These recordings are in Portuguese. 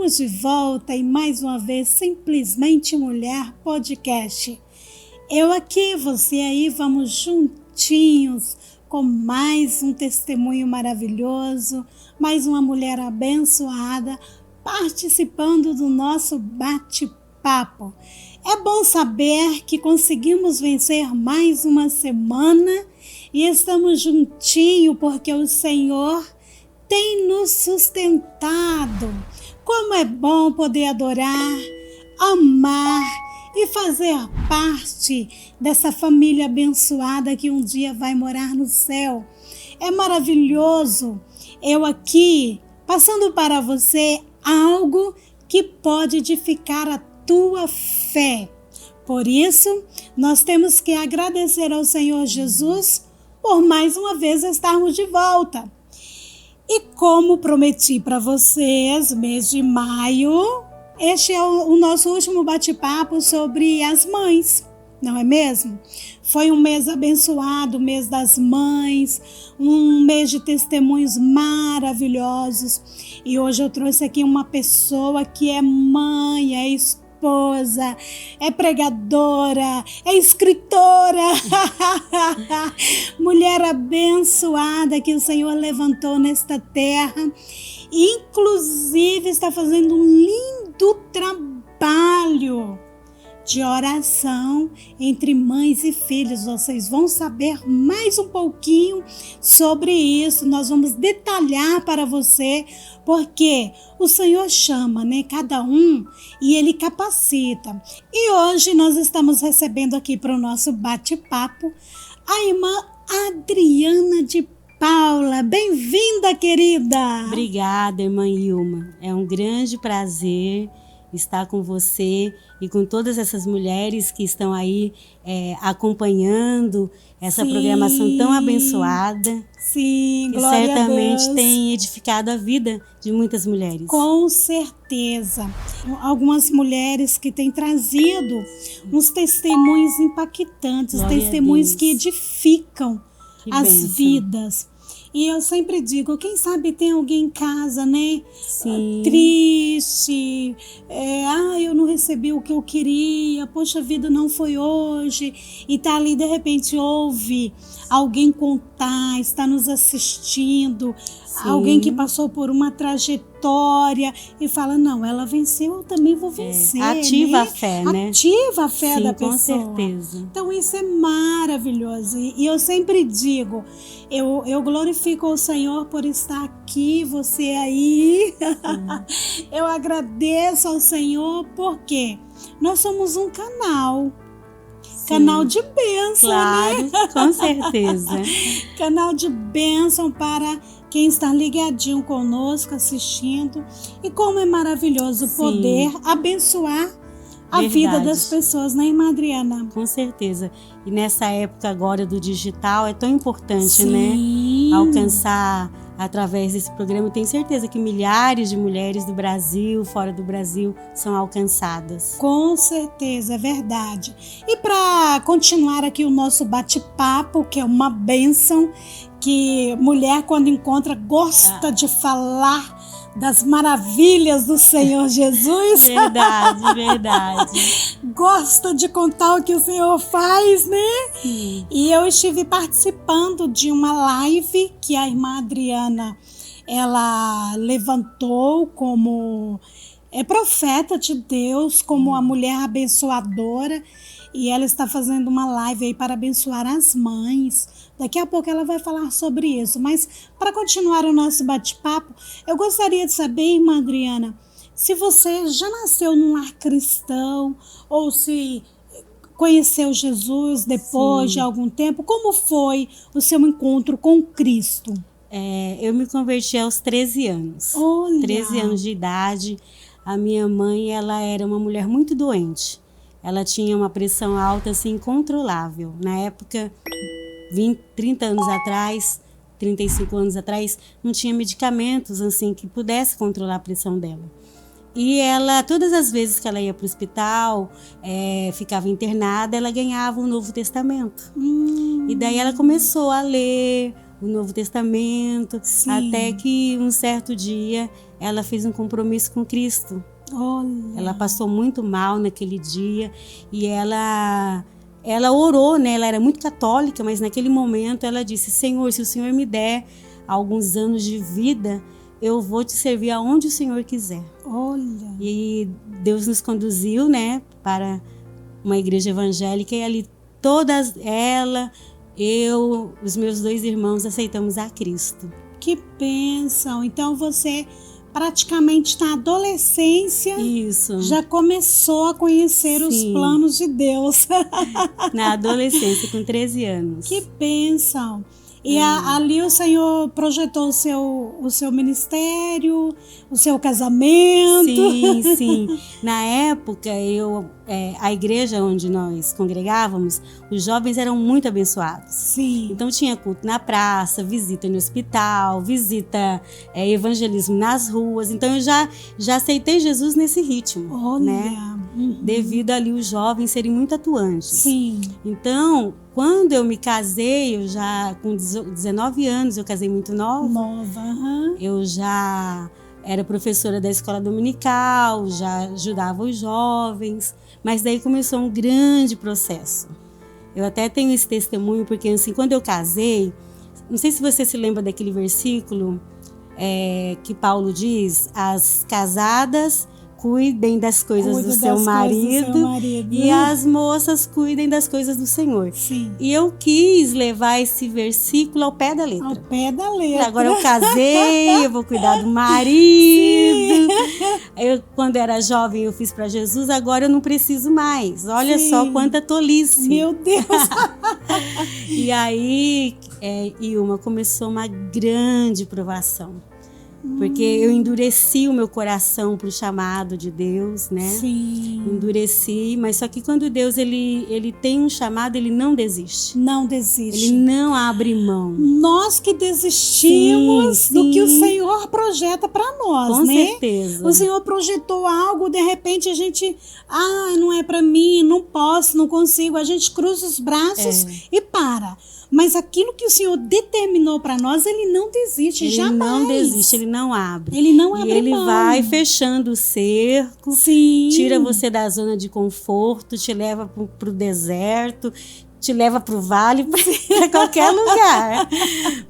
Estamos de volta e mais uma vez Simplesmente Mulher Podcast. Eu aqui, você aí, vamos juntinhos com mais um testemunho maravilhoso, mais uma mulher abençoada participando do nosso bate-papo. É bom saber que conseguimos vencer mais uma semana e estamos juntinhos porque o Senhor tem nos sustentado. Como é bom poder adorar, amar e fazer parte dessa família abençoada que um dia vai morar no céu. É maravilhoso. Eu aqui passando para você algo que pode edificar a tua fé. Por isso, nós temos que agradecer ao Senhor Jesus por mais uma vez estarmos de volta. E como prometi para vocês, mês de maio, este é o nosso último bate-papo sobre as mães, não é mesmo? Foi um mês abençoado, o mês das mães, um mês de testemunhos maravilhosos. E hoje eu trouxe aqui uma pessoa que é mãe, é esposa, é pregadora, é escritora, mulher abençoada que o Senhor levantou nesta terra, e inclusive está fazendo um lindo trabalho de oração entre mães e filhos. Vocês vão saber mais um pouquinho sobre isso, nós vamos detalhar para você, porque o Senhor chama, né, cada um e Ele capacita. E hoje nós estamos recebendo aqui para o nosso bate-papo a irmã Adriana de Paula. Bem-vinda, querida! Obrigada, irmã Ilma. É um grande prazer estar com você e com todas essas mulheres que estão aí acompanhando essa programação tão abençoada. Sim, que glória certamente a Deus. Tem edificado a vida de muitas mulheres. Com certeza. Algumas mulheres que têm trazido uns testemunhos impactantes, Glória testemunhos que edificam as bênção. Vidas. E eu sempre digo, quem sabe tem alguém em casa, né? Sim. Triste, eu não recebi o que eu queria, poxa vida, não foi hoje. E tá ali, de repente, ouve alguém contar, está nos assistindo, Sim. Alguém que passou por uma trajetória e fala, não, ela venceu, eu também vou vencer. Ativa, né? a fé, né? Ativa a fé Sim, da com pessoa. certeza. Então isso é maravilhoso. E eu sempre digo, eu glorifico o Senhor por estar aqui, você aí. Eu agradeço ao Senhor porque nós somos um canal. Sim. Canal de bênção, claro, né? Com certeza. Canal de bênção para quem está ligadinho conosco, assistindo. E como é maravilhoso poder abençoar a vida das pessoas, né, irmã Adriana? Com certeza. E nessa época agora do digital é tão importante, Sim. né? Alcançar através desse programa. Eu tenho certeza que milhares de mulheres do Brasil, fora do Brasil, são alcançadas. Com certeza, é verdade. E para continuar aqui o nosso bate-papo, que é uma bênção, que mulher quando encontra gosta de falar das maravilhas do Senhor Jesus. Verdade. Gosta de contar o que o Senhor faz, né? Sim. E eu estive participando de uma live que a irmã Adriana, ela levantou como profeta de Deus, como uma mulher abençoadora. E ela está fazendo uma live aí para abençoar as mães. Daqui a pouco ela vai falar sobre isso. Mas para continuar o nosso bate-papo, eu gostaria de saber, irmã Adriana, se você já nasceu num lar cristão ou se conheceu Jesus depois de algum tempo. Como foi o seu encontro com Cristo? Eu me converti aos 13 anos. Olha. 13 anos de idade. A minha mãe, ela era uma mulher muito doente. Ela tinha uma pressão alta, assim, incontrolável. Na época, 30 anos atrás, 35 anos atrás, não tinha medicamentos, assim, que pudesse controlar a pressão dela. E ela, todas as vezes que ela ia para o hospital, ficava internada, ela ganhava um Novo Testamento. E daí ela começou a ler o Novo Testamento, Sim. até que um certo dia ela fez um compromisso com Cristo. Olha. Ela passou muito mal naquele dia e ela orou, né? Ela era muito católica, mas naquele momento ela disse: Senhor, se o Senhor me der alguns anos de vida, eu vou te servir aonde o Senhor quiser. Olha. E Deus nos conduziu, né, para uma igreja evangélica, e ali ela, eu, os meus 2 irmãos aceitamos a Cristo. Que bênção! Então você praticamente na adolescência Isso. já começou a conhecer Sim. os planos de Deus. Na adolescência, com 13 anos. Que bênção! E ali o Senhor projetou o seu ministério, o seu casamento. Sim, sim. Na época, a igreja onde nós congregávamos, os jovens eram muito abençoados. Sim. Então tinha culto na praça, visita no hospital, visita, evangelismo nas ruas. Então eu já aceitei Jesus nesse ritmo. Olha. Né? Uhum. Devido ali os jovens serem muito atuantes. Sim. Então, quando eu me casei, eu já com 19 anos, eu casei muito nova. Uhum. Eu já era professora da escola dominical, já ajudava os jovens, mas daí começou um grande processo. Eu até tenho esse testemunho, porque assim, quando eu casei, não sei se você se lembra daquele versículo que Paulo diz: as casadas cuidem das coisas do seu marido e as moças cuidem das coisas do Senhor. Sim. E eu quis levar esse versículo ao pé da letra. Ao pé da letra. Agora eu casei, eu vou cuidar do marido. Quando era jovem, eu fiz para Jesus, agora eu não preciso mais. Olha Sim. só quanta tolice. Meu Deus! E aí, Ilma, começou uma grande provação. Porque eu endureci o meu coração para o chamado de Deus, né? Sim. Endureci, mas só que quando Deus ele tem um chamado, ele não desiste. Não desiste. Ele não abre mão. Nós que desistimos Sim, do que o sim. Senhor projeta para nós, Com né? certeza. O Senhor projetou algo, de repente a gente, não é para mim, não posso, não consigo. A gente cruza os braços e para. Mas aquilo que o Senhor determinou para nós, Ele não desiste, Ele jamais. não desiste, ele não abre. Ele não abre E ele mão. vai fechando o cerco, Sim. tira você da zona de conforto, te leva pro deserto, te leva pro vale, para qualquer lugar.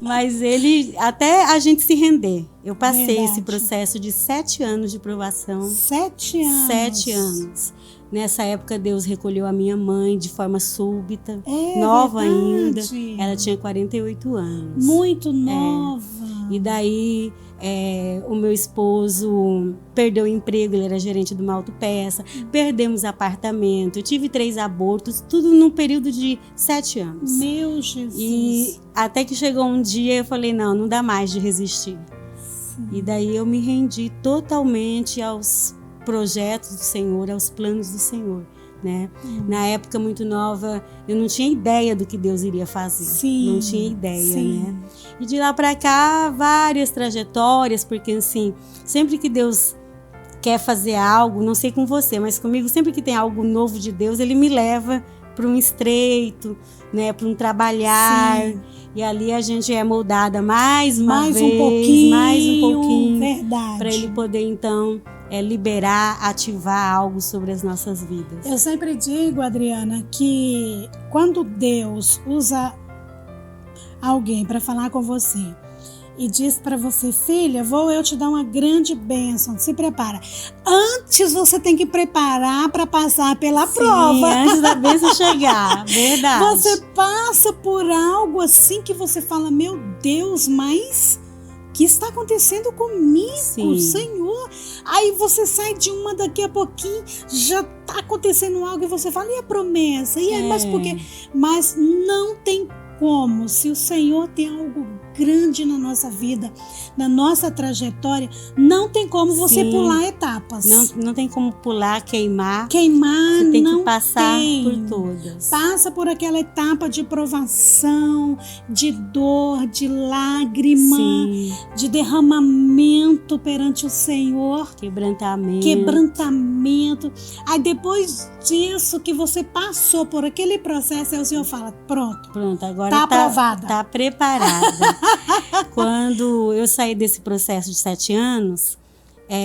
Mas ele, até a gente se render. Eu passei Verdade. esse processo de 7 anos de provação. 7 anos. 7 anos. Nessa época, Deus recolheu a minha mãe de forma súbita, É nova verdade. ainda. Ela tinha 48 anos. Muito nova. E daí, o meu esposo perdeu o emprego, ele era gerente de uma autopeça. Perdemos apartamento, eu tive 3 abortos, tudo num período de 7 anos. Meu Jesus. E até que chegou um dia, eu falei, não dá mais de resistir. Sim. E daí eu me rendi totalmente aos projetos do Senhor, aos planos do Senhor, né? Na época muito nova, eu não tinha ideia do que Deus iria fazer. Sim, não tinha ideia, sim. né? E de lá para cá, várias trajetórias, porque assim, sempre que Deus quer fazer algo, não sei com você, mas comigo, sempre que tem algo novo de Deus, Ele me leva para um estreito, né? Para um trabalhar. Sim. E ali a gente é moldada mais uma mais vez, um pouquinho, mais um pouquinho, verdade. para Ele poder então liberar, ativar algo sobre as nossas vidas. Eu sempre digo, Adriana, que quando Deus usa alguém para falar com você e diz para você, filha, vou eu te dar uma grande bênção, se prepara. Antes você tem que preparar para passar pela prova. Antes da bênção chegar, verdade. Você passa por algo assim que você fala, meu Deus, mas o que está acontecendo comigo, Sim. Senhor? Aí você sai de uma, daqui a pouquinho já está acontecendo algo e você fala, e a promessa? E aí, mas por quê? Mas não tem como, se o Senhor tem algo grande na nossa vida, na nossa trajetória, não tem como você Sim. pular etapas. Não tem como pular, queimar. Queimar, Você tem não que passar tem. por todas. Passa por aquela etapa de provação, de dor, de lágrima, Sim. de derramamento perante o Senhor, quebrantamento. Aí depois disso que você passou por aquele processo, aí o Senhor fala, pronto, agora tá aprovada. Tá preparada. Quando eu saí desse processo de 7 anos,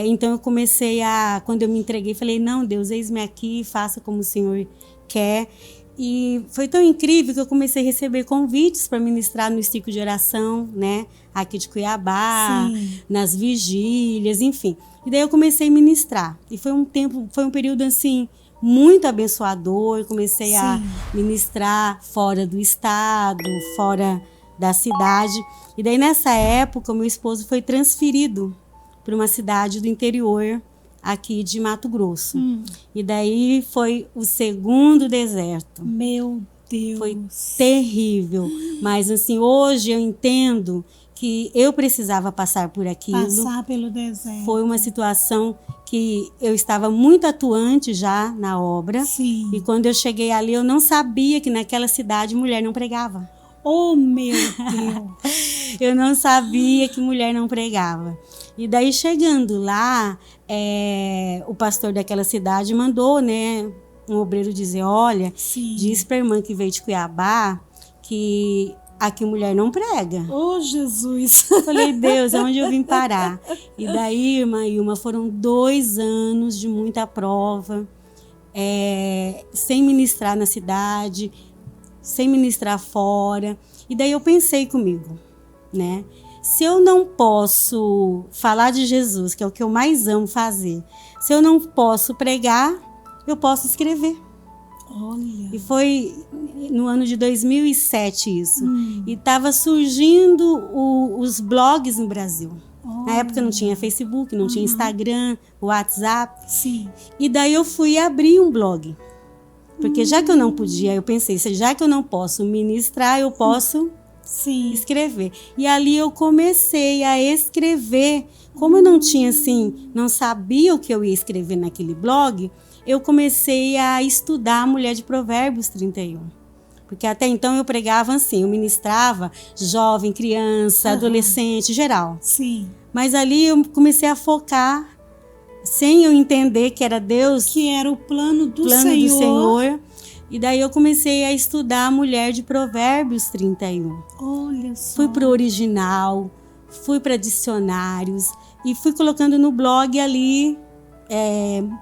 Então eu comecei quando eu me entreguei, falei, não, Deus, eis-me aqui, faça como o Senhor quer. E foi tão incrível que eu comecei a receber convites para ministrar no ciclo de oração, né? Aqui de Cuiabá, Sim. nas vigílias, enfim. E daí eu comecei a ministrar. E foi um período assim muito abençoador. Comecei a ministrar fora do estado, fora da cidade. E daí nessa época, o meu esposo foi transferido para uma cidade do interior aqui de Mato Grosso. E daí foi o segundo deserto. Meu Deus. Foi terrível. Mas assim, hoje eu entendo que eu precisava passar por aquilo. Passar pelo deserto. Foi uma situação que eu estava muito atuante já na obra. Sim. E quando eu cheguei ali, eu não sabia que naquela cidade mulher não pregava. Oh, meu Deus! Eu não sabia que mulher não pregava. E daí, chegando lá, o pastor daquela cidade mandou, né, um obreiro dizer, olha, diz para a irmã que veio de Cuiabá que aqui mulher não prega. Oh, Jesus! Eu falei, Deus, aonde eu vim parar? E daí, irmã Ilma, foram 2 anos de muita prova, sem ministrar na cidade, sem ministrar fora. E daí eu pensei comigo, né? Se eu não posso falar de Jesus, que é o que eu mais amo fazer, se eu não posso pregar, eu posso escrever. Olha. E foi no ano de 2007 isso. E estava surgindo os blogs no Brasil. Na época não tinha Facebook, não tinha Instagram, WhatsApp. Sim. E daí eu fui abrir um blog. Porque já que eu não podia, eu pensei, já que eu não posso ministrar, eu posso escrever. E ali eu comecei a escrever. Como eu não tinha, assim, não sabia o que eu ia escrever naquele blog, eu comecei a estudar a mulher de Provérbios 31. Porque até então eu pregava assim, eu ministrava jovem, criança, adolescente, geral. Sim. Mas ali eu comecei a focar, sem eu entender que era Deus, que era o plano do Senhor. E daí eu comecei a estudar a mulher de Provérbios 31. Olha só. Fui para o original, fui para dicionários e fui colocando no blog ali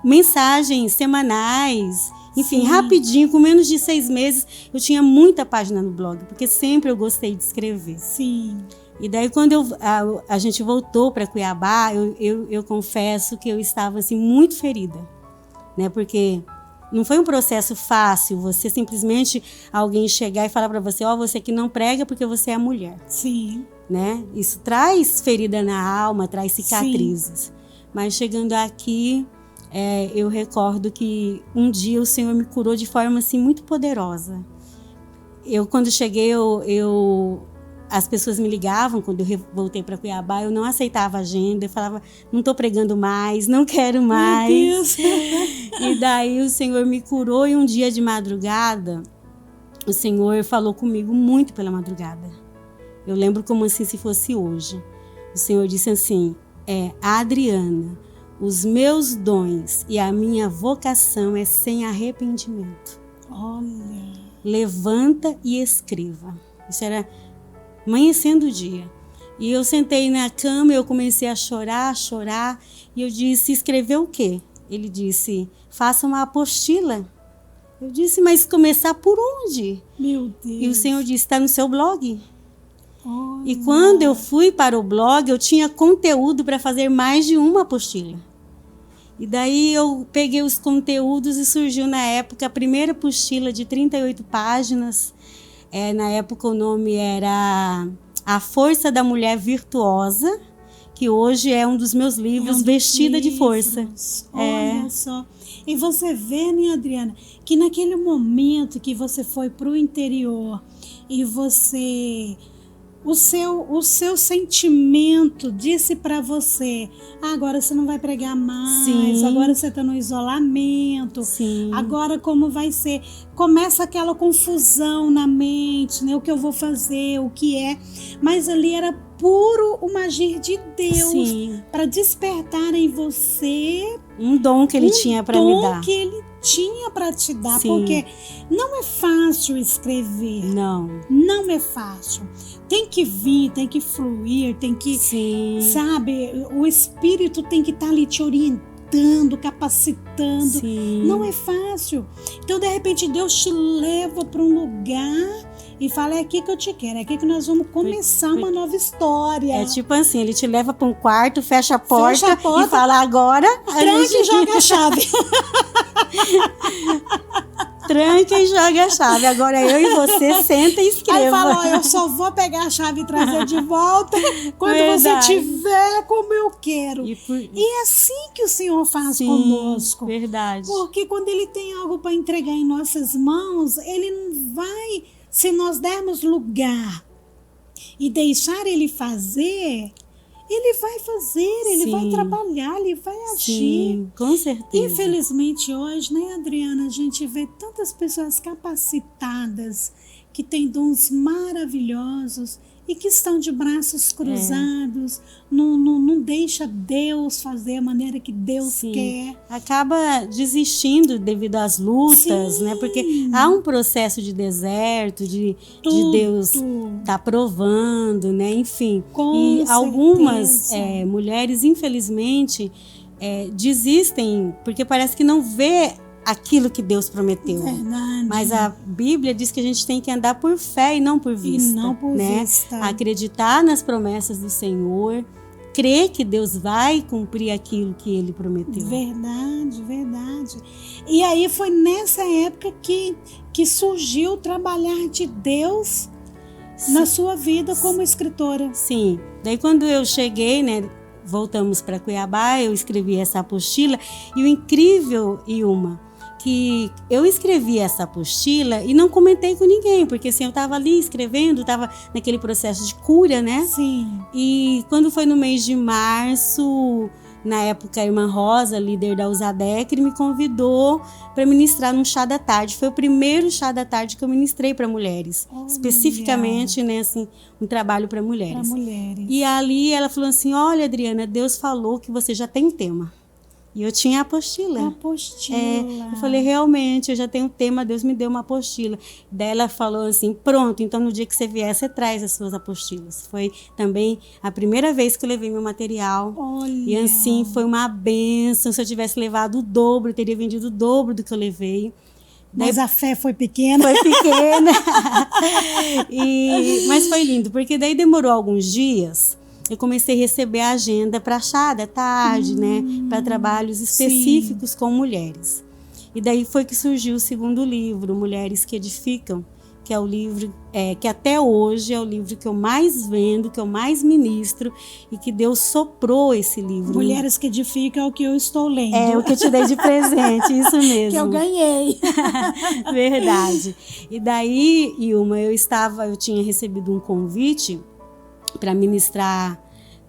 mensagens semanais. Enfim, rapidinho, com menos de 6 meses, eu tinha muita página no blog, porque sempre eu gostei de escrever. Sim. E daí, quando a gente voltou para Cuiabá, eu confesso que eu estava assim, muito ferida, né? Porque não foi um processo fácil, você simplesmente, alguém chegar e falar para você, você que não prega porque você é mulher. Sim. Né? Isso traz ferida na alma, traz cicatrizes. Sim. Mas chegando aqui, eu recordo que um dia o Senhor me curou de forma assim, muito poderosa. Quando cheguei, as pessoas me ligavam quando eu voltei para Cuiabá, eu não aceitava agenda, eu falava, não estou pregando mais, não quero mais. Meu Deus. E daí o Senhor me curou e um dia de madrugada, o Senhor falou comigo muito pela madrugada. Eu lembro como assim se fosse hoje. O Senhor disse assim, Adriana, os meus dons e a minha vocação é sem arrependimento. Olha. Levanta e escreva. Isso era amanhecendo o dia. E eu sentei na cama, eu comecei a chorar, e eu disse, escreveu o quê? Ele disse, faça uma apostila. Eu disse, mas começar por onde? Meu Deus. E o Senhor disse, está no seu blog. Olha. E quando eu fui para o blog, eu tinha conteúdo para fazer mais de uma apostila. E daí eu peguei os conteúdos e surgiu na época a primeira apostila de 38 páginas. Na época o nome era A Força da Mulher Virtuosa, que hoje é um dos meus livros, Vestida de Força. Olha só. E você vê, né, Adriana, que naquele momento que você foi para o interior e você... O seu sentimento disse para você, agora você não vai pregar mais, Sim. Agora você está no isolamento, Sim. Agora como vai ser? Começa aquela confusão na mente, né? O que eu vou fazer, o que é? Mas ali era puro um agir de Deus para despertar em você um dom que Ele tinha para me dar. Que Ele tinha para te dar, Sim. porque não é fácil escrever. Não é fácil. Tem que vir, tem que fluir, tem que, Sim. sabe, o Espírito tem que estar ali te orientando, capacitando. Sim. Não é fácil. Então, de repente, Deus te leva para um lugar e fala, é aqui que eu te quero, é aqui que nós vamos começar uma nova história. É tipo assim, ele te leva para um quarto, fecha a porta e fala, agora... Tranca e joga a chave. Tranca e joga a chave. Agora eu e você senta e escreva. Aí fala, ó, eu só vou pegar a chave e trazer de volta quando Verdade. você tiver como eu quero. E é assim que o Senhor faz Sim, conosco. Verdade. Porque quando Ele tem algo para entregar em nossas mãos, Ele não vai, se nós dermos lugar e deixar Ele fazer, Ele vai fazer, Ele Sim. vai trabalhar, Ele vai agir. Sim, com certeza. Infelizmente hoje, né, Adriana, a gente vê tantas pessoas capacitadas que têm dons maravilhosos e que estão de braços cruzados, não deixa Deus fazer a maneira que Deus Sim. quer. Acaba desistindo devido às lutas, Sim. né? Porque há um processo de deserto, de Deus tá provando, né? Enfim. Com algumas certeza. mulheres, infelizmente, desistem porque parece que não vê aquilo que Deus prometeu. Verdade. Mas a Bíblia diz que a gente tem que andar por fé e não por vista. E não por né? vista. Acreditar nas promessas do Senhor, crer que Deus vai cumprir aquilo que Ele prometeu. Verdade, verdade. E aí foi nessa época que surgiu o trabalhar de Deus na sua vida como escritora. Sim. Daí quando eu cheguei, né, voltamos para Cuiabá, eu escrevi essa apostila. E o incrível, Ilma, que eu escrevi essa apostila e não comentei com ninguém, porque assim, eu estava ali escrevendo, estava naquele processo de cura, né? Sim. E quando foi no mês de março, na época a irmã Rosa, líder da Usadec, me convidou para ministrar num chá da tarde. Foi o primeiro chá da tarde que eu ministrei para mulheres, especificamente, né, assim, um trabalho para mulheres. Para mulheres. E ali ela falou assim, olha, Adriana, Deus falou que você já tem um tema. E eu tinha a apostila. A apostila. Eu falei, realmente, eu já tenho um tema, Deus me deu uma apostila. Daí ela falou assim, pronto, então no dia que você vier, você traz as suas apostilas. Foi também a primeira vez que eu levei meu material. Olha. E assim, foi uma bênção. Se eu tivesse levado o dobro, eu teria vendido o dobro do que eu levei. Mas a fé foi pequena. Foi pequena. Mas foi lindo, porque daí demorou alguns dias. Eu comecei a receber a agenda para chá da tarde, né? Para trabalhos específicos com mulheres. E daí foi que surgiu o segundo livro, Mulheres que Edificam, que é o livro que até hoje é o livro que eu mais vendo, que eu mais ministro e que Deus soprou esse livro. Mulheres que Edificam é o que eu estou lendo. É o que eu te dei de presente, isso mesmo. Que eu ganhei. Verdade. E daí, Ilma, eu tinha recebido um convite para ministrar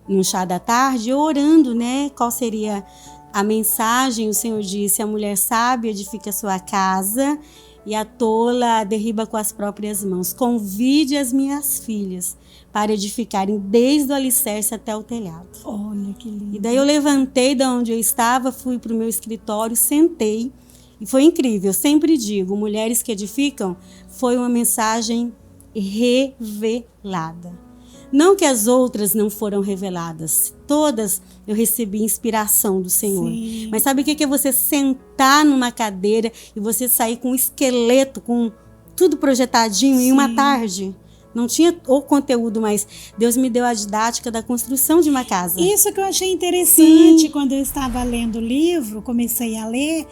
num chá da tarde, orando, né? Qual seria a mensagem? O Senhor disse: a mulher sábia edifica sua casa e a tola derriba com as próprias mãos. Convide as minhas filhas para edificarem desde o alicerce até o telhado. Olha que lindo. E daí eu levantei de onde eu estava, fui para o meu escritório, sentei e foi incrível. Eu sempre digo, Mulheres que Edificam foi uma mensagem revelada. Não que as outras não foram reveladas, todas eu recebi inspiração do Senhor. Sim. Mas sabe o que é você sentar numa cadeira e você sair com um esqueleto, com tudo projetadinho em uma tarde? Não tinha o conteúdo, mas Deus me deu a didática da construção de uma casa. Isso que eu achei interessante quando eu estava lendo o livro, comecei a ler,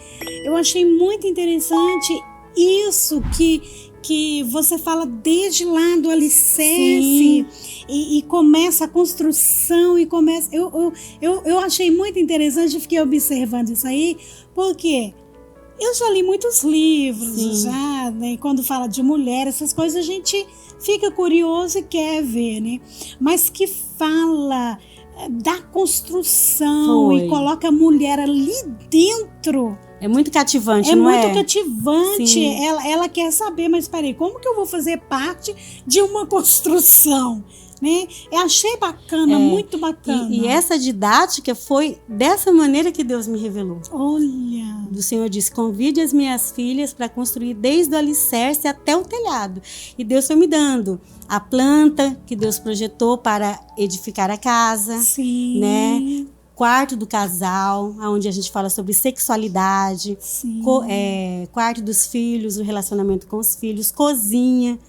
eu achei muito interessante isso que você fala desde lá do alicerce e começa a construção e começa... Eu achei muito interessante, fiquei observando isso aí, porque eu já li muitos livros, já, né? Quando fala de mulher, essas coisas a gente fica curioso e quer ver, né? Mas que fala da construção e coloca a mulher ali dentro. É muito cativante, É não muito é? cativante. Sim. Ela quer saber, mas peraí, como que eu vou fazer parte de uma construção? Né? Eu achei bacana, muito bacana. E essa didática foi dessa maneira que Deus me revelou. Olha. O Senhor disse: convide as minhas filhas para construir desde o alicerce até o telhado. E Deus foi me dando a planta que Deus projetou para edificar a casa, Sim. né? Quarto do casal, onde a gente fala sobre sexualidade, quarto dos filhos, o relacionamento com os filhos, cozinha,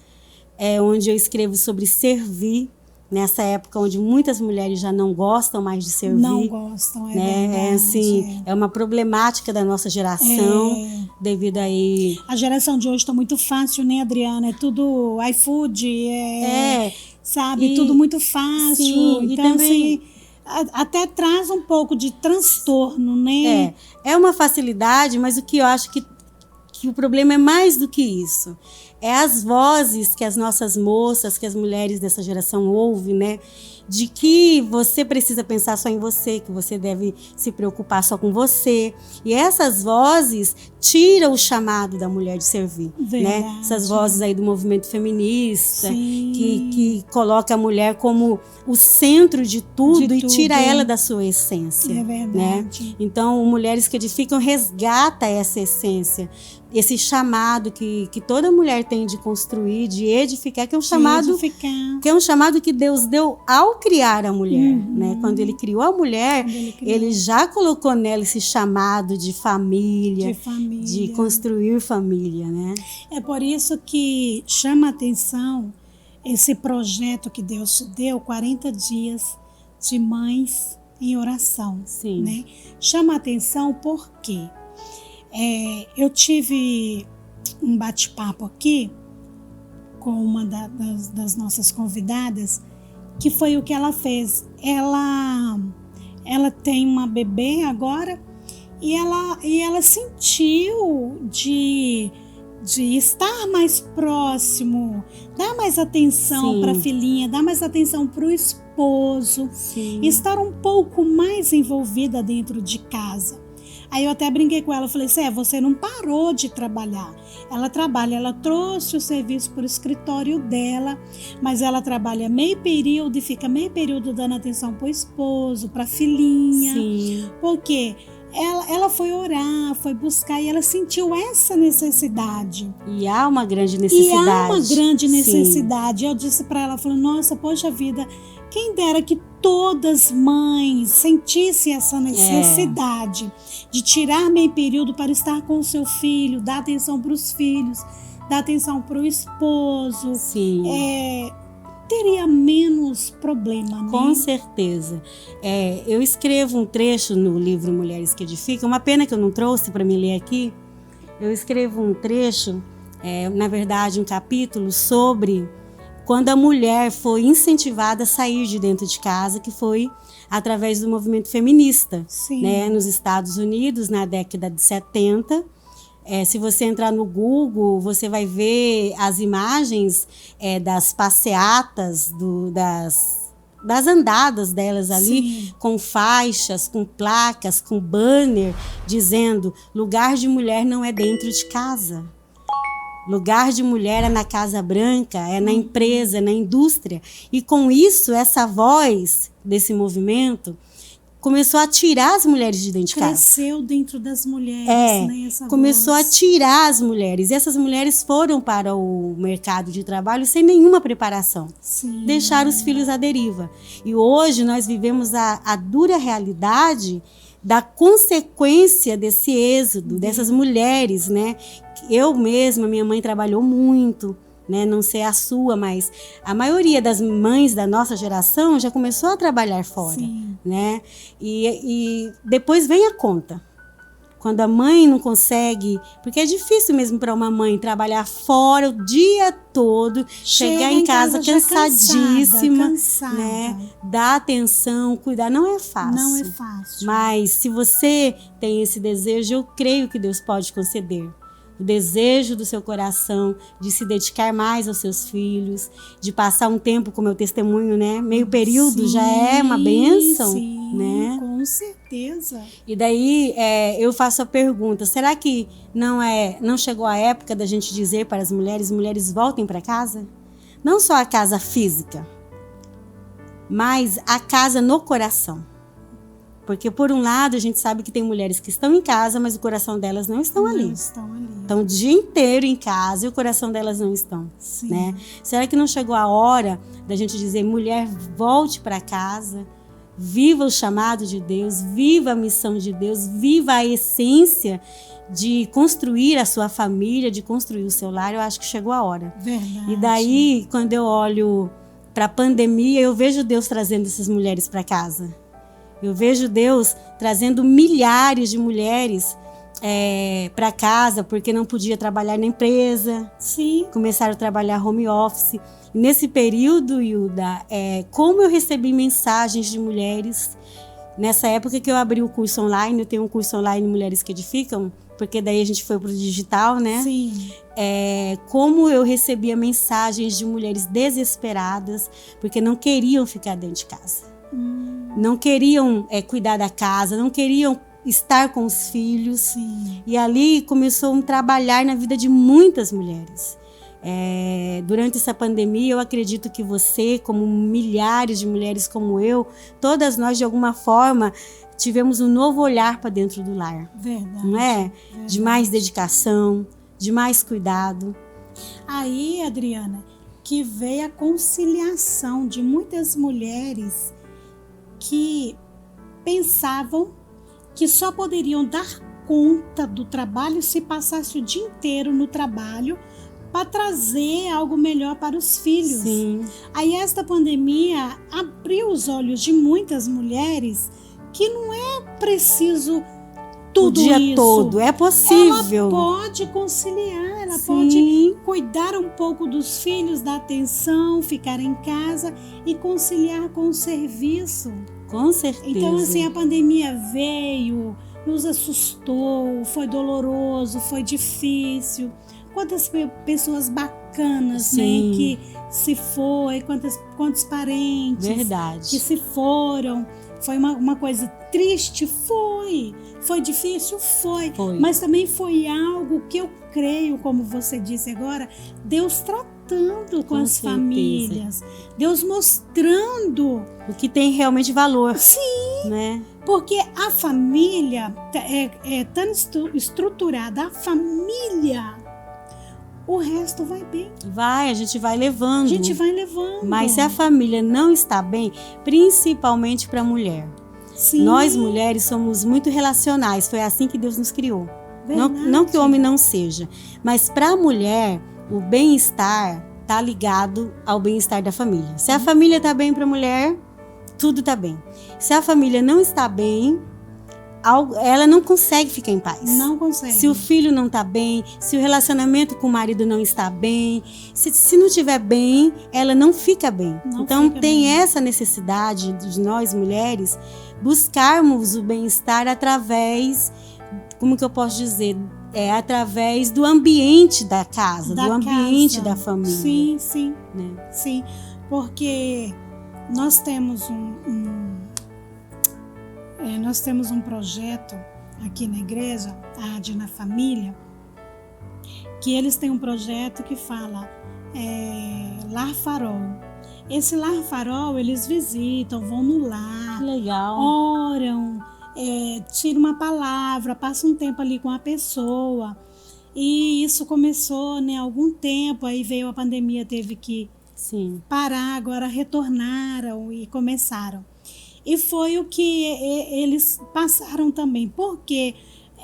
onde eu escrevo sobre servir, nessa época onde muitas mulheres já não gostam mais de servir. Não gostam, né? Verdade. Assim, é uma problemática da nossa geração, devido aí... A geração de hoje está muito fácil, né, Adriana? É tudo iFood, sabe? Tudo muito fácil. Sim, então, e também... assim, até traz um pouco de transtorno, né? É uma facilidade, mas o que eu acho que o problema é mais do que isso. É as vozes que as nossas moças, que as mulheres dessa geração ouvem, né? De que você precisa pensar só em você, que você deve se preocupar só com você. E essas vozes tiram o chamado da mulher de servir, né? Essas vozes aí do movimento feminista, que coloca a mulher como o centro de tudo e tira ela da sua essência. É verdade. Né? Então, Mulheres que Edificam resgata essa essência, esse chamado que toda mulher tem de construir, de edificar, que é um chamado que Deus deu ao criar a mulher, né? Quando Ele criou a mulher, Ele já colocou nela esse chamado de família, de construir família, né? É por isso que chama a atenção esse projeto que Deus te deu, 40 dias de mães em oração. Sim. Né? Chama a atenção porque eu tive um bate-papo aqui com uma das nossas convidadas, que foi o que ela fez. Ela tem uma bebê agora e ela sentiu de estar mais próximo, dar mais atenção para a filhinha, dar mais atenção para o esposo, estar um pouco mais envolvida dentro de casa. Aí eu até brinquei com ela, falei assim, você não parou de trabalhar. Ela trabalha, ela trouxe o serviço para o escritório dela, mas ela trabalha meio período e fica meio período dando atenção para o esposo, para a filhinha. Sim. Porque ela foi orar, foi buscar e ela sentiu essa necessidade. E há uma grande necessidade. Eu disse para ela, falei, nossa, poxa vida, quem dera que todas mães sentissem essa necessidade de tirar meio período para estar com o seu filho, dar atenção para os filhos, dar atenção para o esposo. Sim. Teria menos problema, né? Com certeza. Eu escrevo um trecho no livro Mulheres que Edificam, uma pena que eu não trouxe para me ler aqui. Eu escrevo um trecho, na verdade um capítulo, sobre quando a mulher foi incentivada a sair de dentro de casa, que foi através do movimento feminista, né? Nos Estados Unidos, na década de 70. Se você entrar no Google, você vai ver as imagens das passeatas, das andadas delas ali, com faixas, com placas, com banner, dizendo: lugar de mulher não é dentro de casa. Lugar de mulher é na Casa Branca, é na empresa, é na indústria. E com isso, essa voz desse movimento começou a tirar as mulheres de dentro de casa. Cresceu dentro das mulheres, né? Essa começou voz. a tirar as mulheres. E essas mulheres foram para o mercado de trabalho sem nenhuma preparação. Sim. Deixaram os filhos à deriva. E hoje nós vivemos a dura realidade da consequência desse êxodo, dessas mulheres, né? Eu mesma, minha mãe trabalhou muito, né? Não sei a sua, mas a maioria das mães da nossa geração já começou a trabalhar fora, né? E depois vem a conta. Quando a mãe não consegue, porque é difícil mesmo para uma mãe trabalhar fora o dia todo, chegar em casa cansadíssima, cansada. Né? Dar atenção, cuidar, não é fácil. Não é fácil. Mas se você tem esse desejo, eu creio que Deus pode conceder. O desejo do seu coração de se dedicar mais aos seus filhos, de passar um tempo com meu testemunho, né? Meio período já é uma bênção. Sim. Sim, né? Com certeza. E daí eu faço a pergunta, será que não chegou a época da gente dizer para as mulheres voltem para casa? Não só a casa física, mas a casa no coração. Porque, por um lado, a gente sabe que tem mulheres que estão em casa, mas o coração delas não estão ali. Estão o dia inteiro em casa e o coração delas não estão. Sim. Né? Será que não chegou a hora da gente dizer, mulher, volte para casa, viva o chamado de Deus, viva a missão de Deus, viva a essência de construir a sua família, de construir o seu lar? Eu acho que chegou a hora. Verdade. E daí, quando eu olho para a pandemia, eu vejo Deus trazendo essas mulheres para casa. Eu vejo Deus trazendo milhares de mulheres para casa, porque não podia trabalhar na empresa. Sim. Começaram a trabalhar home office. E nesse período, Hilda, como eu recebi mensagens de mulheres, nessa época que eu abri o curso online, eu tenho um curso online Mulheres que Edificam, porque daí a gente foi para o digital, né? Sim. Como eu recebia mensagens de mulheres desesperadas, porque não queriam ficar dentro de casa. Não queriam cuidar da casa, não queriam estar com os filhos. Sim. E ali começou um trabalhar na vida de muitas mulheres. Durante essa pandemia, eu acredito que você, como milhares de mulheres como eu, todas nós de alguma forma tivemos um novo olhar para dentro do lar. Verdade. Não é? Verdade. De mais dedicação, de mais cuidado. Aí, Adriana, que veio a conciliação de muitas mulheres que pensavam que só poderiam dar conta do trabalho se passasse o dia inteiro no trabalho para trazer algo melhor para os filhos. Sim. Aí esta pandemia abriu os olhos de muitas mulheres que não é preciso tudo o dia isso. todo, é possível. Ela pode conciliar, ela Sim. pode cuidar um pouco dos filhos, dar atenção, ficar em casa e conciliar com o serviço. Com certeza. Então, assim, a pandemia veio, nos assustou, foi doloroso, foi difícil. Quantas pessoas bacanas, né, que se foi, quantos parentes Verdade. que se foram. Foi uma coisa triste? Foi difícil? Foi. Mas também foi algo que eu creio, como você disse agora, Deus tratando com as certeza. Famílias. Deus mostrando o que tem realmente valor. Sim. Né? Porque a família é tão estruturada, a família, o resto vai bem. A gente vai levando. A gente vai levando. Mas se a família não está bem, principalmente para a mulher. Sim. Nós mulheres somos muito relacionais, foi assim que Deus nos criou. Não que o homem não seja, mas para a mulher, o bem-estar está ligado ao bem-estar da família. Se a família está bem para a mulher, tudo está bem. Se a família não está bem, ela não consegue ficar em paz. Não consegue. Se o filho não está bem, se o relacionamento com o marido não está bem, se não estiver bem, ela não fica bem. Então tem essa necessidade de nós mulheres buscarmos o bem-estar através, como que eu posso dizer, através do ambiente da casa, do ambiente da família. Sim, né? Sim, porque nós temos nós temos um projeto aqui na igreja, a AD na Família, que eles têm um projeto que fala Lar Farol. Esse Lar Farol, eles visitam, vão no lar, legal. Oram, tiram uma palavra, passam um tempo ali com a pessoa. E isso começou, né, há algum tempo, aí veio a pandemia, teve que parar, agora retornaram e começaram. E foi o que eles passaram também, porque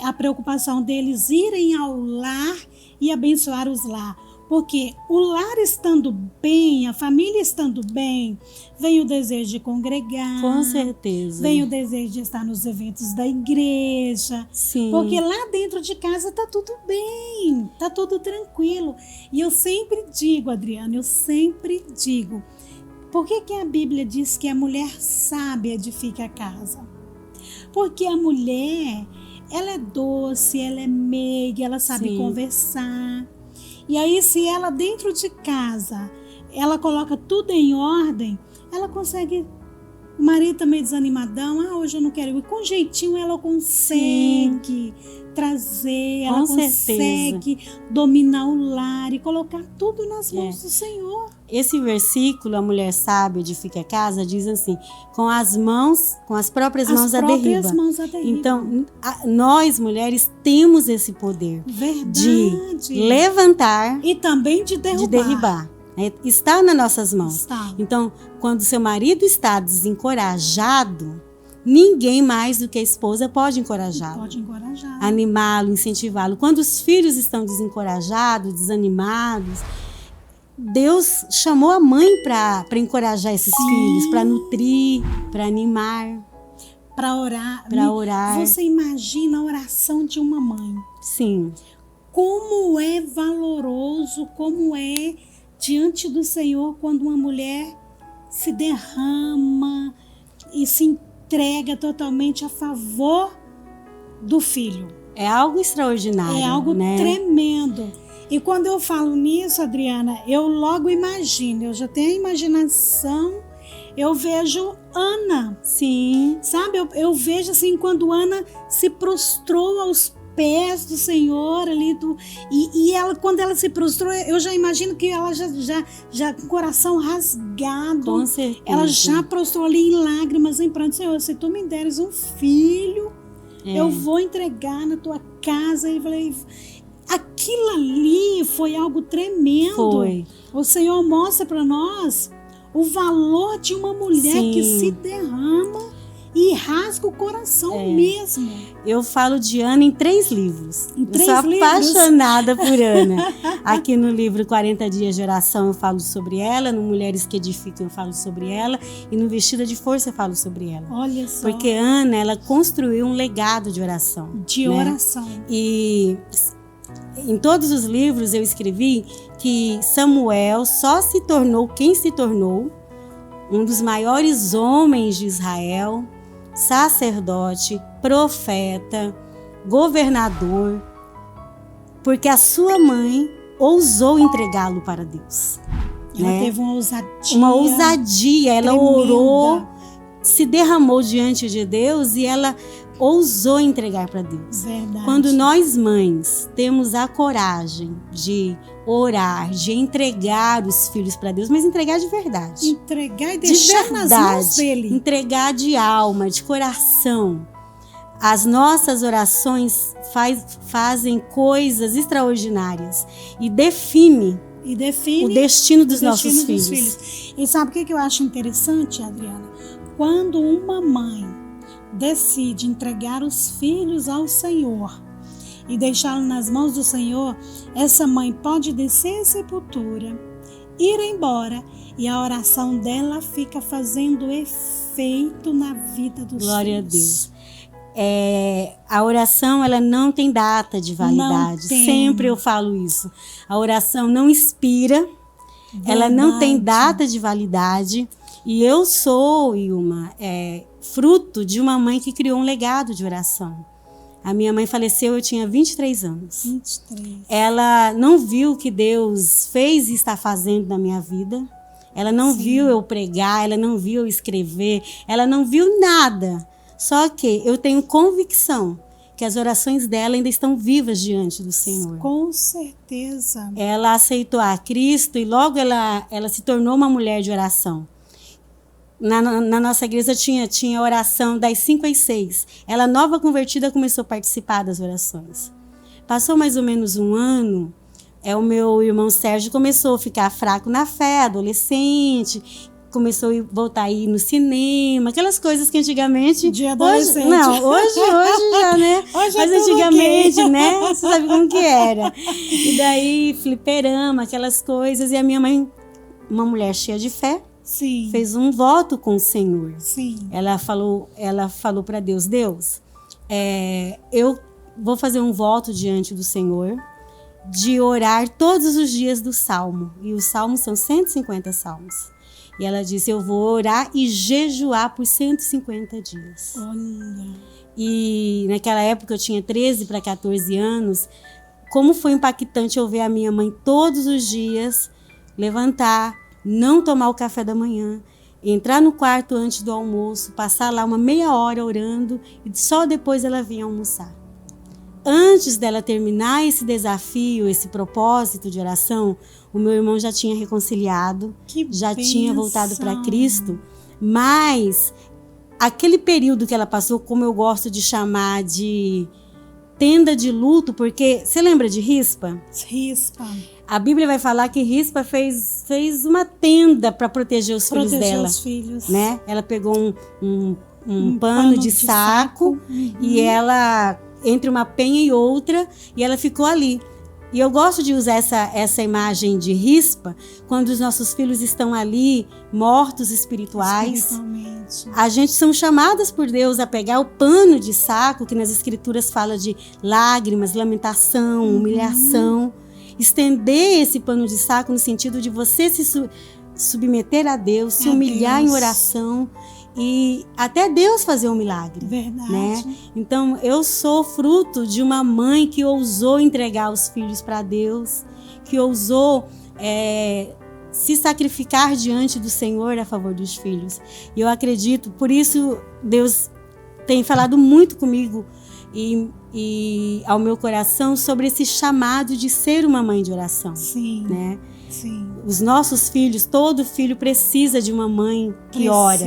a preocupação deles irem ao lar e abençoar os lar. Porque o lar estando bem, a família estando bem, vem o desejo de congregar. Com certeza. Vem o desejo de estar nos eventos da igreja. Sim. Porque lá dentro de casa tá tudo bem, tá tudo tranquilo. E eu sempre digo, Adriana, por que a Bíblia diz que a mulher sábia edifica a casa? Porque a mulher, ela é doce, ela é meiga, ela sabe conversar. E aí, se ela dentro de casa, ela coloca tudo em ordem, ela consegue O marido tá meio desanimadão, hoje eu não quero ir. Com jeitinho ela consegue trazer, ela consegue dominar o lar e colocar tudo nas mãos do Senhor. Esse versículo, a mulher sábia edifica a casa, diz assim, com as próprias mãos a derriba. Então, nós mulheres temos esse poder de levantar e também de derrubar. Está nas nossas mãos. Então, quando seu marido está desencorajado, ninguém mais do que a esposa pode encorajá-lo. Animá-lo, incentivá-lo. Quando os filhos estão desencorajados, desanimados, Deus chamou a mãe para encorajar esses filhos, para nutrir, para animar, para orar. Você imagina a oração de uma mãe? Sim. Como é valoroso, como é diante do Senhor quando uma mulher se derrama e se entrega totalmente a favor do filho. É algo extraordinário. É algo tremendo. E quando eu falo nisso, Adriana, eu logo imagino, eu já tenho a imaginação, eu vejo Ana. Sim. Sabe, eu vejo assim, quando Ana se prostrou aos pés do Senhor ali, e ela, quando ela se prostrou, eu já imagino que ela já com o coração rasgado. Com certeza. Ela já prostrou ali em lágrimas, em pranto. Senhor, se tu me deres um filho, eu vou entregar na tua casa. E falei, aquilo ali foi algo tremendo. Foi. O Senhor mostra para nós o valor de uma mulher que se derrama e rasga o coração mesmo. Eu falo de Ana em 3 livros. Eu sou apaixonada por Ana. Aqui no livro 40 Dias de Oração eu falo sobre ela, no Mulheres que Edificam eu falo sobre ela, e no Vestida de Força eu falo sobre ela. Olha só. Porque Ana, ela construiu um legado de oração. De oração. E em todos os livros eu escrevi que Samuel só se tornou quem se tornou, um dos maiores homens de Israel, sacerdote, profeta, governador, porque a sua mãe ousou entregá-lo para Deus. Ela teve uma ousadia. Uma ousadia. Ela tremenda. Orou, se derramou diante de Deus e ela ousou entregar para Deus. Verdade. Quando nós mães temos a coragem de orar, de entregar os filhos para Deus, mas entregar de verdade. Entregar e deixar nas mãos dele. Entregar de alma, de coração. As nossas orações fazem coisas extraordinárias e define o destino dos nossos filhos. E sabe o que eu acho interessante, Adriana? Quando uma mãe decide entregar os filhos ao Senhor e deixá-los nas mãos do Senhor, essa mãe pode descer a sepultura, ir embora, e a oração dela fica fazendo efeito na vida dos Glória filhos. a Deus. A oração, ela não tem data de validade. Sempre eu falo isso. A oração não expira, ela não tem data de validade. E eu sou, Ilma, fruto de uma mãe que criou um legado de oração. A minha mãe faleceu, eu tinha 23 anos. 23. Ela não viu o que Deus fez e está fazendo na minha vida. Ela não viu eu pregar, ela não viu eu escrever, ela não viu nada. Só que eu tenho convicção que as orações dela ainda estão vivas diante do Senhor. Com certeza. Ela aceitou a Cristo e logo ela se tornou uma mulher de oração. Na nossa igreja tinha oração das 5 às 6. Ela, nova convertida, começou a participar das orações. Passou mais ou menos um ano, o meu irmão Sérgio começou a ficar fraco na fé, adolescente, começou a voltar a ir no cinema, aquelas coisas que antigamente... De adolescente. Hoje já, né? Hoje mas antigamente, né? Você sabe como que era. E daí, fliperama, aquelas coisas. E a minha mãe, uma mulher cheia de fé, Sim. fez um voto com o Senhor. Sim. Ela falou para Deus, eu vou fazer um voto diante do Senhor de orar todos os dias do Salmo. E os Salmos são 150 Salmos. E ela disse, eu vou orar e jejuar por 150 dias. Olha. E naquela época eu tinha 13 para 14 anos. Como foi impactante eu ver a minha mãe todos os dias levantar, não tomar o café da manhã. entrar no quarto antes do almoço, passar lá uma meia hora orando e só depois ela vinha almoçar. Antes dela terminar esse desafio, esse propósito de oração, o meu irmão já tinha reconciliado, já tinha voltado para Cristo, mas aquele período que ela passou, como eu gosto de chamar de tenda de luto, porque você lembra de Rispa? Rispa. A Bíblia vai falar que Rispa fez uma tenda para proteger os filhos dela. Os filhos. Né? Ela pegou um pano de saco e ela, entre uma penha e outra, e ela ficou ali. E eu gosto de usar essa imagem de Rispa quando os nossos filhos estão ali, mortos espirituais. A gente são chamadas por Deus a pegar o pano de saco, que nas Escrituras fala de lágrimas, lamentação, humilhação. Estender esse pano de saco no sentido de você se submeter a Deus, se humilhar em oração e até Deus fazer um milagre. Verdade. Né? Então, eu sou fruto de uma mãe que ousou entregar os filhos para Deus, que ousou se sacrificar diante do Senhor a favor dos filhos. E eu acredito, por isso Deus tem falado muito comigo e ao meu coração sobre esse chamado de ser uma mãe de oração. Sim. Né? Sim. Os nossos filhos, todo filho precisa de uma mãe que ora.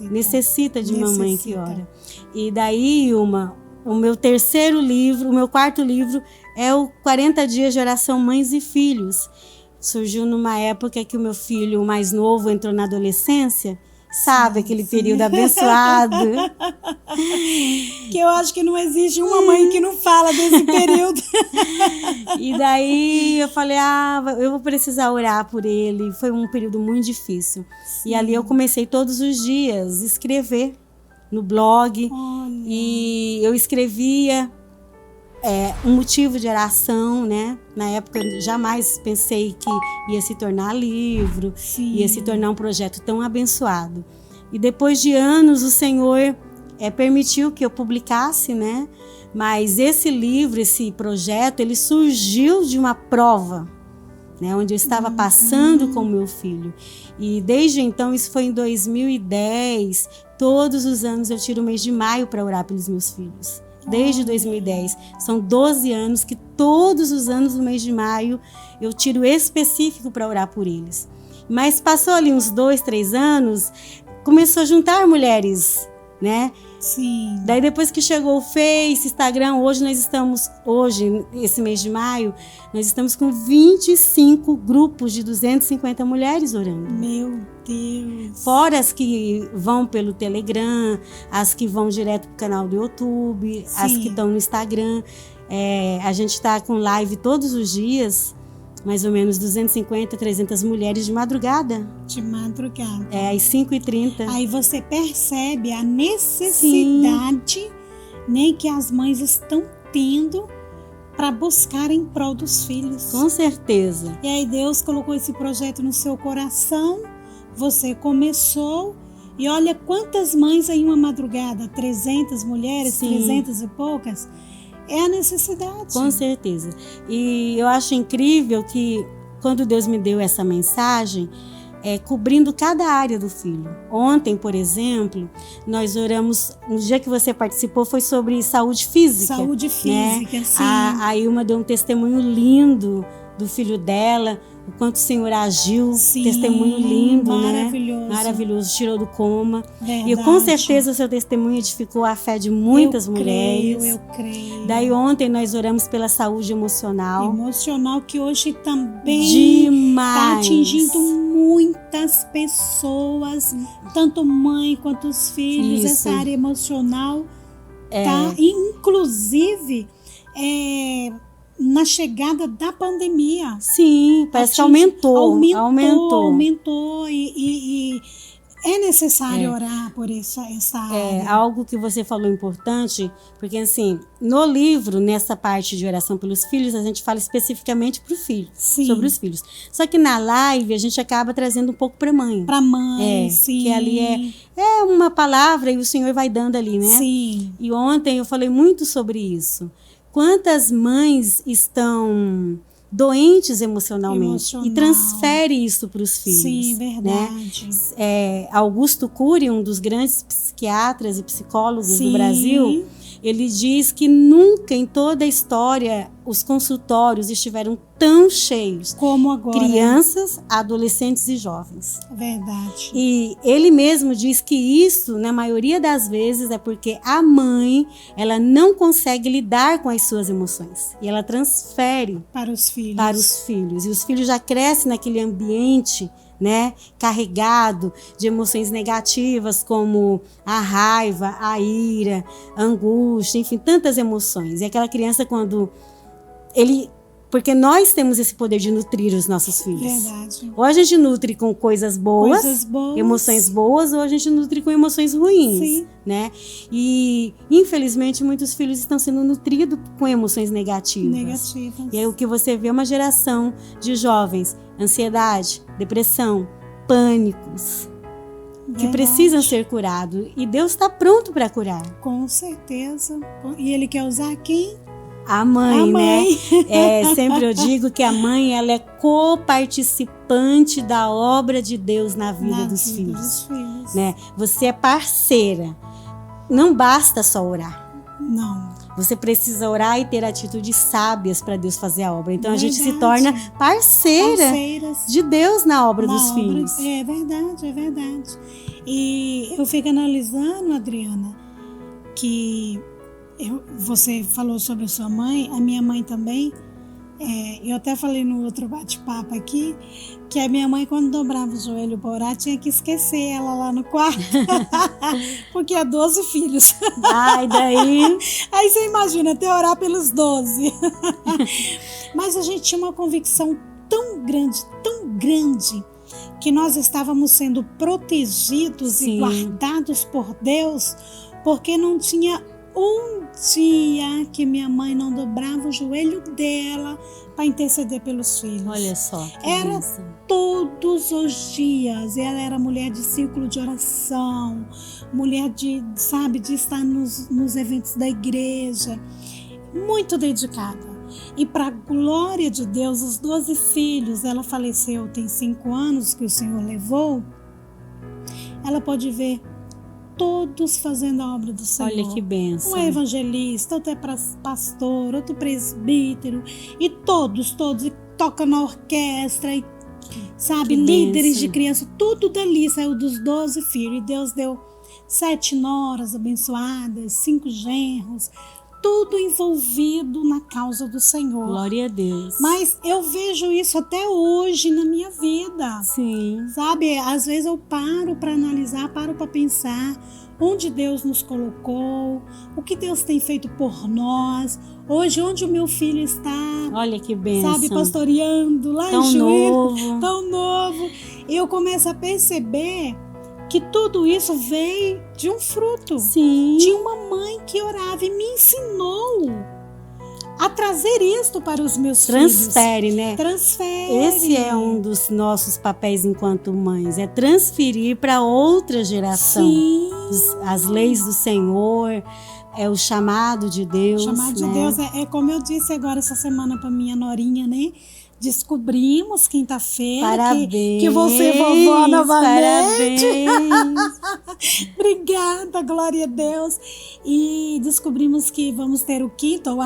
Necessita de uma mãe que ora. E daí, o meu o meu quarto livro é o 40 Dias de Oração Mães e Filhos. Surgiu numa época que o meu filho mais novo entrou na adolescência. Sabe, aquele período abençoado. Que eu acho que não existe uma mãe que não fala desse período. E daí eu falei, eu vou precisar orar por ele. Foi um período muito difícil. Sim. E ali eu comecei todos os dias a escrever no blog. Olha. E eu escrevia um motivo de oração, né? Na época eu jamais pensei que ia se tornar livro, Sim. ia se tornar um projeto tão abençoado. E depois de anos o Senhor permitiu que eu publicasse, né? Mas esse livro, esse projeto, ele surgiu de uma prova, né? Onde eu estava passando com o meu filho. E desde então, isso foi em 2010, todos os anos eu tiro o mês de maio para orar pelos meus filhos. Desde 2010. São 12 anos que todos os anos, no mês de maio, eu tiro específico para orar por eles. Mas passou ali uns 2, 3 anos, começou a juntar mulheres, né? Sim. Daí depois que chegou o Face, Instagram, hoje, esse mês de maio, nós estamos com 25 grupos de 250 mulheres orando. Meu Deus! Fora as que vão pelo Telegram, as que vão direto pro canal do YouTube, Sim. as que estão no Instagram. A gente está com live todos os dias, mais ou menos 250, 300 mulheres de madrugada. De madrugada. Às 5h30. Aí você percebe a necessidade, né, que as mães estão tendo para buscar em prol dos filhos. Com certeza. E aí Deus colocou esse projeto no seu coração, você começou, e olha quantas mães em uma madrugada, 300 mulheres, Sim. 300 e poucas. É a necessidade. Com certeza. E eu acho incrível que quando Deus me deu essa mensagem, cobrindo cada área do filho. Ontem, por exemplo, nós oramos, no dia que você participou, foi sobre saúde física. Saúde física, né? sim. A Ilma deu um testemunho lindo do filho dela, o quanto o Senhor agiu, sim, testemunho lindo, maravilhoso. Né? Maravilhoso, tirou do coma. Verdade. E com certeza o seu testemunho edificou a fé de muitas mulheres. Eu creio. Daí ontem nós oramos pela saúde emocional. Emocional, que hoje também está atingindo muitas pessoas, tanto mãe quanto os filhos. Isso. Essa área emocional tá, inclusive, na chegada da pandemia. Sim, parece que aumentou. E é necessário orar por essa área. Algo que você falou importante, porque assim, no livro, nessa parte de oração pelos filhos, a gente fala especificamente para o filho, sim, sobre os filhos. Só que na live a gente acaba trazendo um pouco para a mãe. Para a mãe, sim. Que ali é uma palavra e o Senhor vai dando ali, né? Sim. E ontem eu falei muito sobre isso. Quantas mães estão doentes emocionalmente Emocional. e transfere isso para os filhos. Sim, né? verdade. Augusto Cury, um dos grandes psiquiatras e psicólogos Sim. do Brasil, ele diz que nunca em toda a história os consultórios estiveram tão cheios como agora. Crianças, adolescentes e jovens. Verdade. E ele mesmo diz que isso, na maioria das vezes, é porque a mãe, ela não consegue lidar com as suas emoções. E ela transfere para os filhos. E os filhos já crescem naquele ambiente, né, carregado de emoções negativas como a raiva, a ira, a angústia, enfim, tantas emoções. E aquela criança, quando porque nós temos esse poder de nutrir os nossos filhos. Verdade. Ou a gente nutre com coisas boas, emoções boas, ou a gente nutre com emoções ruins. Sim. Né? E, infelizmente, muitos filhos estão sendo nutridos com emoções negativas. E aí o que você vê é uma geração de jovens, ansiedade, depressão, pânicos, que precisam ser curados. E Deus está pronto para curar. Com certeza. E Ele quer usar quem? A mãe, né? Sempre eu digo que a mãe, ela é coparticipante da obra de Deus na vida dos filhos. Né? Você é parceira. Não basta só orar. Não. Você precisa orar e ter atitudes sábias para Deus fazer a obra. Então a gente se torna parceiras de Deus na obra dos filhos. É verdade. E eu fico analisando, Adriana, que você falou sobre a sua mãe, a minha mãe também. Eu até falei no outro bate-papo aqui que a minha mãe, quando dobrava o joelho para orar, tinha que esquecer ela lá no quarto, porque é 12 filhos. Ai, daí... Aí você imagina, até orar pelos 12. Mas a gente tinha uma convicção tão grande, que nós estávamos sendo protegidos e guardados por Deus, porque não tinha um dia que minha mãe não dobrava o joelho dela para interceder pelos filhos. Olha só. Era todos os dias. Ela era mulher de círculo de oração, mulher de estar nos eventos da igreja, muito dedicada. E para a glória de Deus, os 12 filhos, ela faleceu tem 5 anos que o Senhor levou. Ela pode ver todos fazendo a obra do Senhor. Olha que bênção. Um é evangelista, outro é pastor, outro presbítero, e todos, e toca na orquestra, e, líderes de criança, tudo dali saiu dos 12 filhos. E Deus deu 7 noras abençoadas, 5 genros, tudo envolvido na causa do Senhor. Glória a Deus. Mas eu vejo isso até hoje na minha vida. Sim. Às vezes eu paro para analisar, paro para pensar onde Deus nos colocou, o que Deus tem feito por nós. Hoje, onde o meu filho está, olha que bênção, pastoreando lá em Juízo, tão novo. Eu começo a perceber que tudo isso veio de um fruto. Sim. De uma mãe que orava e me ensinou a trazer isto para os meus filhos. Transfere, né? Transfere. Esse é um dos nossos papéis enquanto mães, é transferir para outra geração. Sim. As leis do Senhor, é o chamado de Deus. O chamado de Deus é como eu disse agora essa semana para minha norinha, né? Descobrimos quinta-feira que você é vovó novamente. Parabéns. Obrigada, glória a Deus. E descobrimos que vamos ter o quinto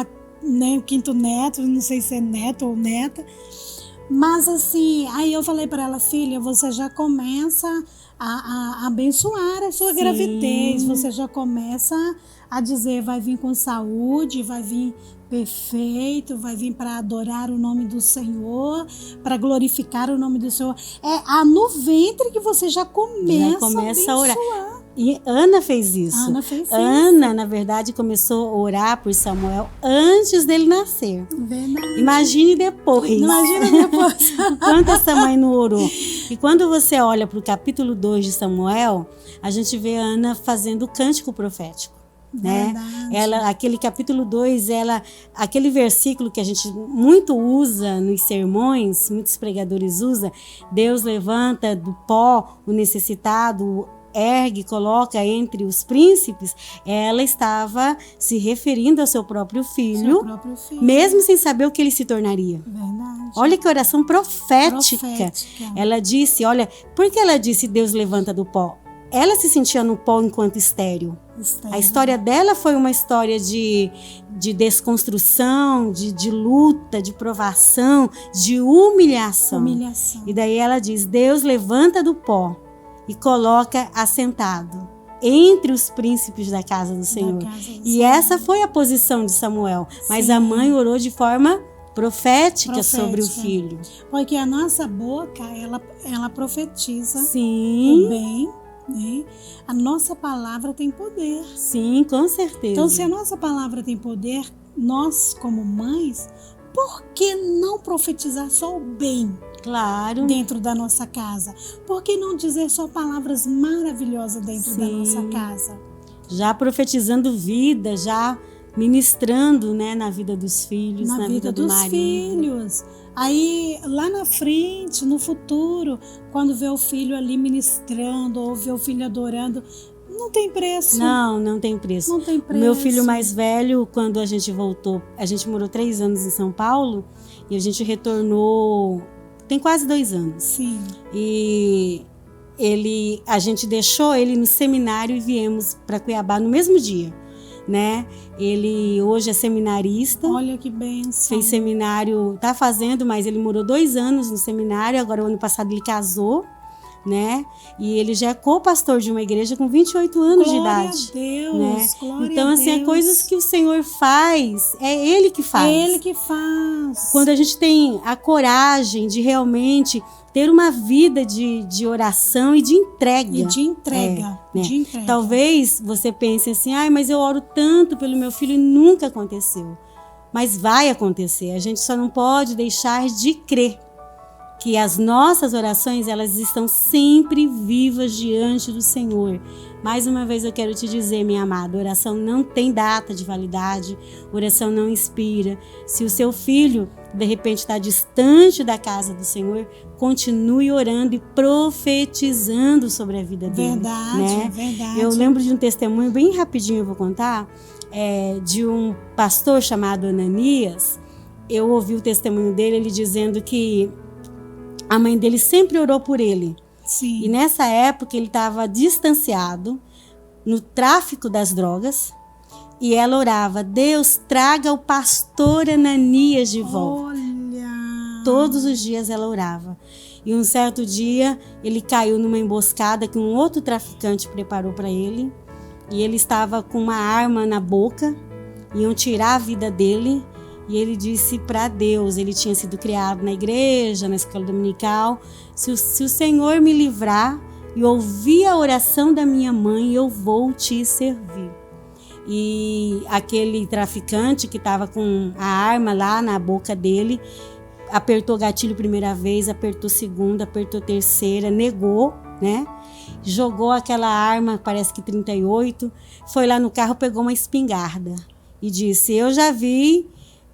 neto, não sei se é neto ou neta. Mas assim, aí eu falei para ela, filha, você já começa a abençoar a sua gravidez. Você já começa a dizer, vai vir com saúde, vai vir perfeito, vai vir para adorar o nome do Senhor, para glorificar o nome do Senhor. É no ventre que você já começa a orar. E Ana fez isso. Ana, na verdade, começou a orar por Samuel antes dele nascer. Verdade. Imagine depois. Quanto essa mãe não orou. E quando você olha para o capítulo 2 de Samuel, a gente vê a Ana fazendo o cântico profético. Né? Aquele capítulo 2, aquele versículo que a gente muito usa nos sermões, muitos pregadores usam, Deus levanta do pó o necessitado, ergue, coloca entre os príncipes, ela estava se referindo ao seu próprio filho, mesmo sem saber o que ele se tornaria. Verdade. Olha que oração profética. Ela disse, olha, por que ela disse Deus levanta do pó? Ela se sentia no pó enquanto estéril. A história dela foi uma história de desconstrução, de luta, de provação, de humilhação. E daí ela diz, Deus levanta do pó e coloca assentado entre os príncipes da casa do Senhor. E essa foi a posição de Samuel. Mas a mãe orou de forma profética sobre o filho. Porque a nossa boca, ela profetiza o bem. Né? A nossa palavra tem poder. Sim, com certeza. Então, se a nossa palavra tem poder, nós como mães, por que não profetizar só o bem? Claro. Dentro da nossa casa. Por que não dizer só palavras maravilhosas dentro da nossa casa? Já profetizando vida, já ministrando, né, na vida dos filhos, na vida do marido. Filhos. Aí, lá na frente, no futuro, quando vê o filho ali ministrando ou vê o filho adorando, não tem preço. Não tem preço. Não tem preço. O meu filho mais velho, quando a gente voltou, a gente morou 3 anos em São Paulo e a gente retornou, tem quase 2 anos. Sim. E a gente deixou ele no seminário e viemos para Cuiabá no mesmo dia. Né? Ele hoje é seminarista. Olha que bênção. Fez seminário, tá fazendo, mas ele morou 2 anos no seminário. Agora o ano passado ele casou, né? E ele já é co-pastor de uma igreja com 28 anos de idade. Glória a Deus, né? glória então, a assim, Deus. é coisas que o Senhor faz, é Ele que faz. É Ele que faz. Quando a gente tem a coragem de realmente ter uma vida de oração e de entrega. E de entrega. Né? De entrega. Talvez você pense assim, mas eu oro tanto pelo meu filho e nunca aconteceu. Mas vai acontecer. A gente só não pode deixar de crer que as nossas orações, elas estão sempre vivas diante do Senhor. Mais uma vez eu quero te dizer, minha amada, oração não tem data de validade, oração não inspira. Se o seu filho, de repente, está distante da casa do Senhor, continue orando e profetizando sobre a vida dele. Verdade, né? verdade. Eu lembro de um testemunho, bem rapidinho eu vou contar, de um pastor chamado Ananias. Eu ouvi o testemunho dele, ele dizendo que a mãe dele sempre orou por ele. Sim. E nessa época ele estava distanciado no tráfico das drogas. E ela orava, Deus, traga o pastor Ananias de volta. Olha! Todos os dias ela orava. E um certo dia ele caiu numa emboscada que um outro traficante preparou para ele. E ele estava com uma arma na boca. Iam tirar a vida dele. E ele disse para Deus, ele tinha sido criado na igreja, na escola dominical, se o Senhor me livrar e ouvir a oração da minha mãe, eu vou te servir. E aquele traficante que estava com a arma lá na boca dele, apertou o gatilho primeira vez, apertou segunda, apertou terceira, negou, né? Jogou aquela arma, parece que 38, foi lá no carro, pegou uma espingarda e disse, eu já vi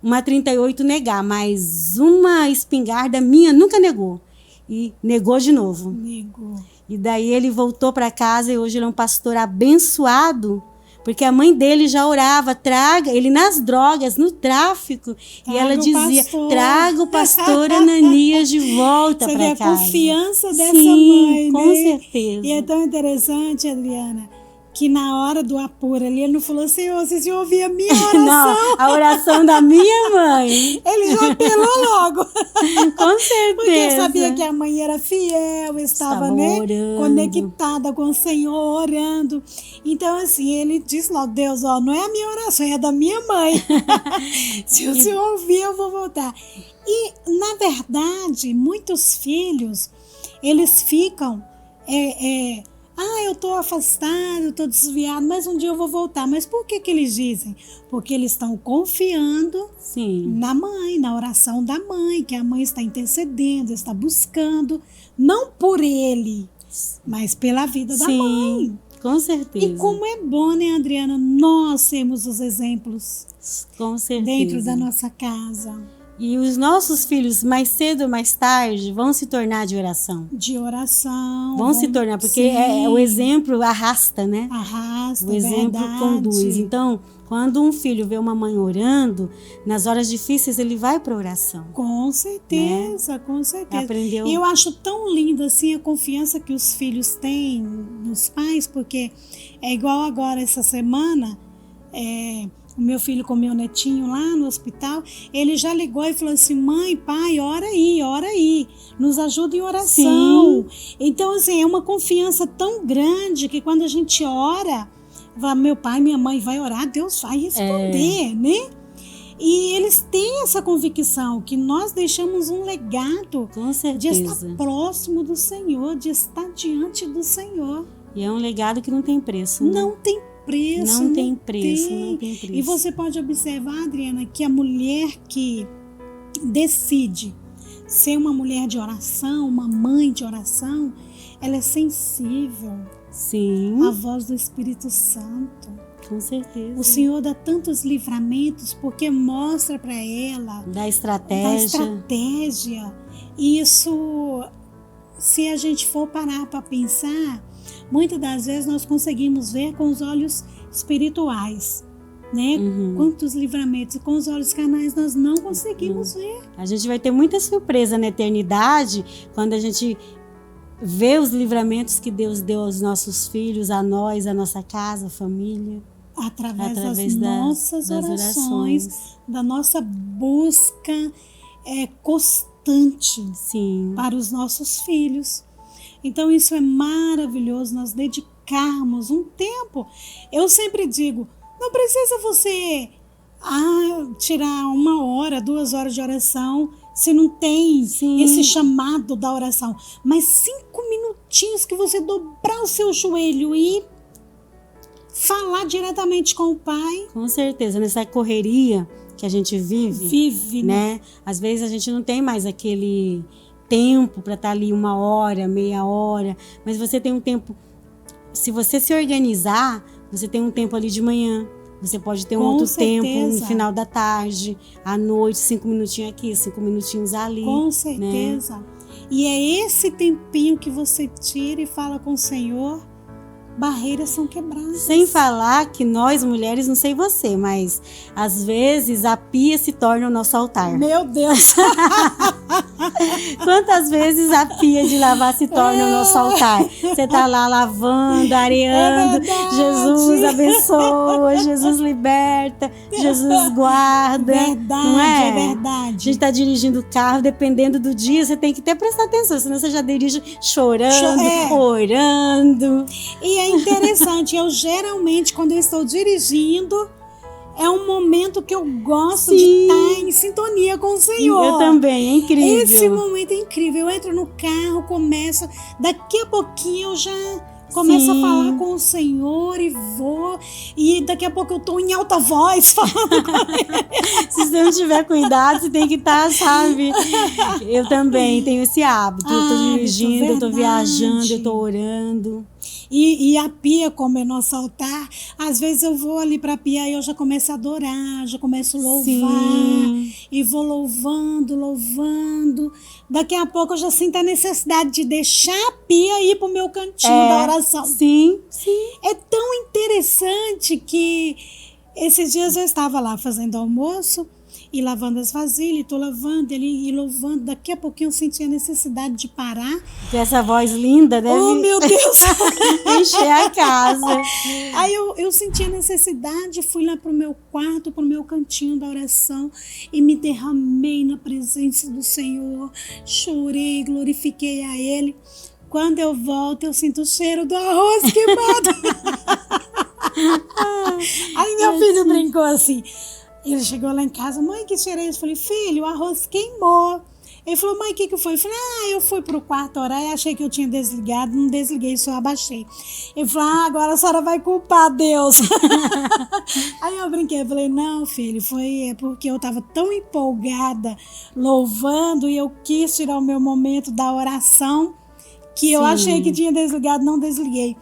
uma 38 negar, mas uma espingarda minha nunca negou. E negou de novo. Negou. E daí ele voltou para casa e hoje ele é um pastor abençoado, porque a mãe dele já orava, traga, ele nas drogas, no tráfico, e ela dizia, traga o pastor Ananias de volta para casa. Você vê a confiança dessa mãe, mãe, com certeza. E é tão interessante, Adriana, que na hora do apuro ali, ele não falou, Senhor, se você ouvir a minha oração. Não, a oração da minha mãe. Ele já apelou logo. Com certeza. Porque sabia que a mãe era fiel, estava né, conectada com o Senhor, orando. Então, assim, ele disse logo, Deus, ó, não é a minha oração, é a da minha mãe. Se o Senhor ouvir, eu vou voltar. E, na verdade, muitos filhos, eles ficam... eu estou afastado, estou desviado, mas um dia eu vou voltar. Mas por que eles dizem? Porque eles estão confiando na mãe, na oração da mãe, que a mãe está intercedendo, está buscando, não por ele, mas pela vida da mãe. Com certeza. E como é bom, né, Adriana, nós sermos os exemplos com certeza dentro da nossa casa. E os nossos filhos, mais cedo ou mais tarde, vão se tornar de oração. De oração. Vão se tornar, porque o exemplo arrasta, né? Arrasta, o exemplo verdade. conduz. Então, quando um filho vê uma mãe orando, nas horas difíceis ele vai para a oração. Com certeza, com certeza. Aprendeu. E eu acho tão lindo assim a confiança que os filhos têm nos pais, porque é igual agora essa semana, o meu filho com o meu netinho lá no hospital, ele já ligou e falou assim: mãe, pai, ora aí, nos ajuda em oração. Sim. Então, assim, é uma confiança tão grande que quando a gente ora, meu pai, minha mãe vai orar, Deus vai responder, né? E eles têm essa convicção que nós deixamos um legado de estar próximo do Senhor, de estar diante do Senhor. E é um legado que não tem preço, né? Não tem preço. Não tem preço. E você pode observar, Adriana, que a mulher que decide ser uma mulher de oração, uma mãe de oração, ela é sensível. Sim. À voz do Espírito Santo. Com certeza. O Senhor dá tantos livramentos porque mostra para ela da estratégia. Isso, se a gente for parar para pensar, muitas das vezes nós conseguimos ver com os olhos espirituais, né? Quantos livramentos, e com os olhos carnais nós não conseguimos ver. A gente vai ter muita surpresa na eternidade quando a gente vê os livramentos que Deus deu aos nossos filhos, a nós, a nossa casa, a família. Através das nossas orações, da nossa busca constante. Sim. Para os nossos filhos. Então isso é maravilhoso, nós dedicarmos um tempo. Eu sempre digo, não precisa você tirar 1 hora, 2 horas de oração, se não tem esse chamado da oração. Mas 5 minutinhos que você dobrar o seu joelho e falar diretamente com o Pai. Com certeza, nessa correria que a gente vive, né? Às vezes a gente não tem mais aquele tempo para estar ali 1 hora, meia hora, mas você tem um tempo, se você se organizar, você tem um tempo ali de manhã, você pode ter um outro tempo no final da tarde, à noite, 5 minutinhos aqui, 5 minutinhos ali. Com certeza. Né? E é esse tempinho que você tira e fala com o Senhor, barreiras são quebradas. Sem falar que nós mulheres, não sei você, mas às vezes a pia se torna o nosso altar. Meu Deus! Quantas vezes a pia de lavar se torna o nosso altar? Você tá lá lavando, areando, Jesus abençoa, Jesus liberta, Jesus guarda. Não é? É verdade. A gente tá dirigindo o carro, dependendo do dia, você tem que até prestar atenção, senão você já dirige chorando, orando. E é interessante, eu geralmente, quando eu estou dirigindo, é um momento que eu gosto de estar em sintonia com o Senhor. Eu também, é incrível. Esse momento é incrível. Eu entro no carro, começo, daqui a pouquinho eu já começo a falar com o Senhor e vou, e daqui a pouco eu estou em alta voz falando com Ele. Se você não tiver cuidado, você tem que estar, sabe? Eu também tenho esse hábito. Eu estou dirigindo, eu estou viajando, eu estou orando. E a pia, como é nosso altar, às vezes eu vou ali para a pia e eu já começo a adorar, já começo a louvar, e vou louvando. Daqui a pouco eu já sinto a necessidade de deixar a pia e ir para o meu cantinho da oração. Sim. É tão interessante que esses dias eu estava lá fazendo almoço e lavando as vasilhas, estou lavando ali e louvando. Daqui a pouquinho eu senti a necessidade de parar. E essa voz linda deve... Oh, meu Deus! encher a casa. Aí eu senti a necessidade, fui lá pro meu quarto, pro meu cantinho da oração e me derramei na presença do Senhor. Chorei, glorifiquei a Ele. Quando eu volto, eu sinto o cheiro do arroz queimado. Aí meu filho brincou assim. Ele chegou lá em casa, mãe, que cheiro é esse? Eu falei, filho, o arroz queimou. Ele falou, mãe, o que foi? Eu falei, eu fui pro quarto orar e achei que eu tinha desligado, não desliguei, só abaixei. Ele falou, agora a senhora vai culpar Deus. Aí eu brinquei, eu falei, não, filho, é porque eu estava tão empolgada, louvando, e eu quis tirar o meu momento da oração, que eu achei que tinha desligado, não desliguei.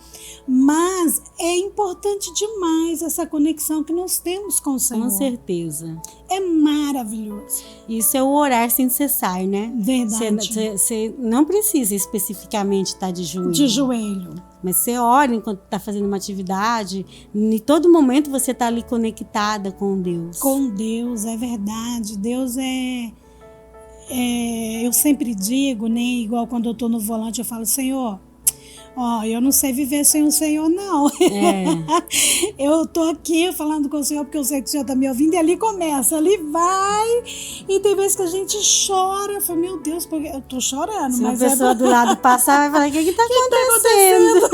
Mas é importante demais essa conexão que nós temos com o Senhor. Com certeza. É maravilhoso. Isso é o orar sem cessar, né? Verdade. Você não precisa especificamente estar de joelho. De joelho. Mas você ora enquanto está fazendo uma atividade. Em todo momento você está ali conectada com Deus. Com Deus, é verdade. Deus eu sempre digo, né? Igual quando eu estou no volante, eu falo, Senhor, eu não sei viver sem o Senhor, não. Eu tô aqui falando com o Senhor porque eu sei que o Senhor tá me ouvindo, e ali começa, ali vai, e tem vezes que a gente chora. Eu falo, meu Deus, porque eu tô chorando. Se mas uma pessoa do lado passar, vai falar, o que tá acontecendo?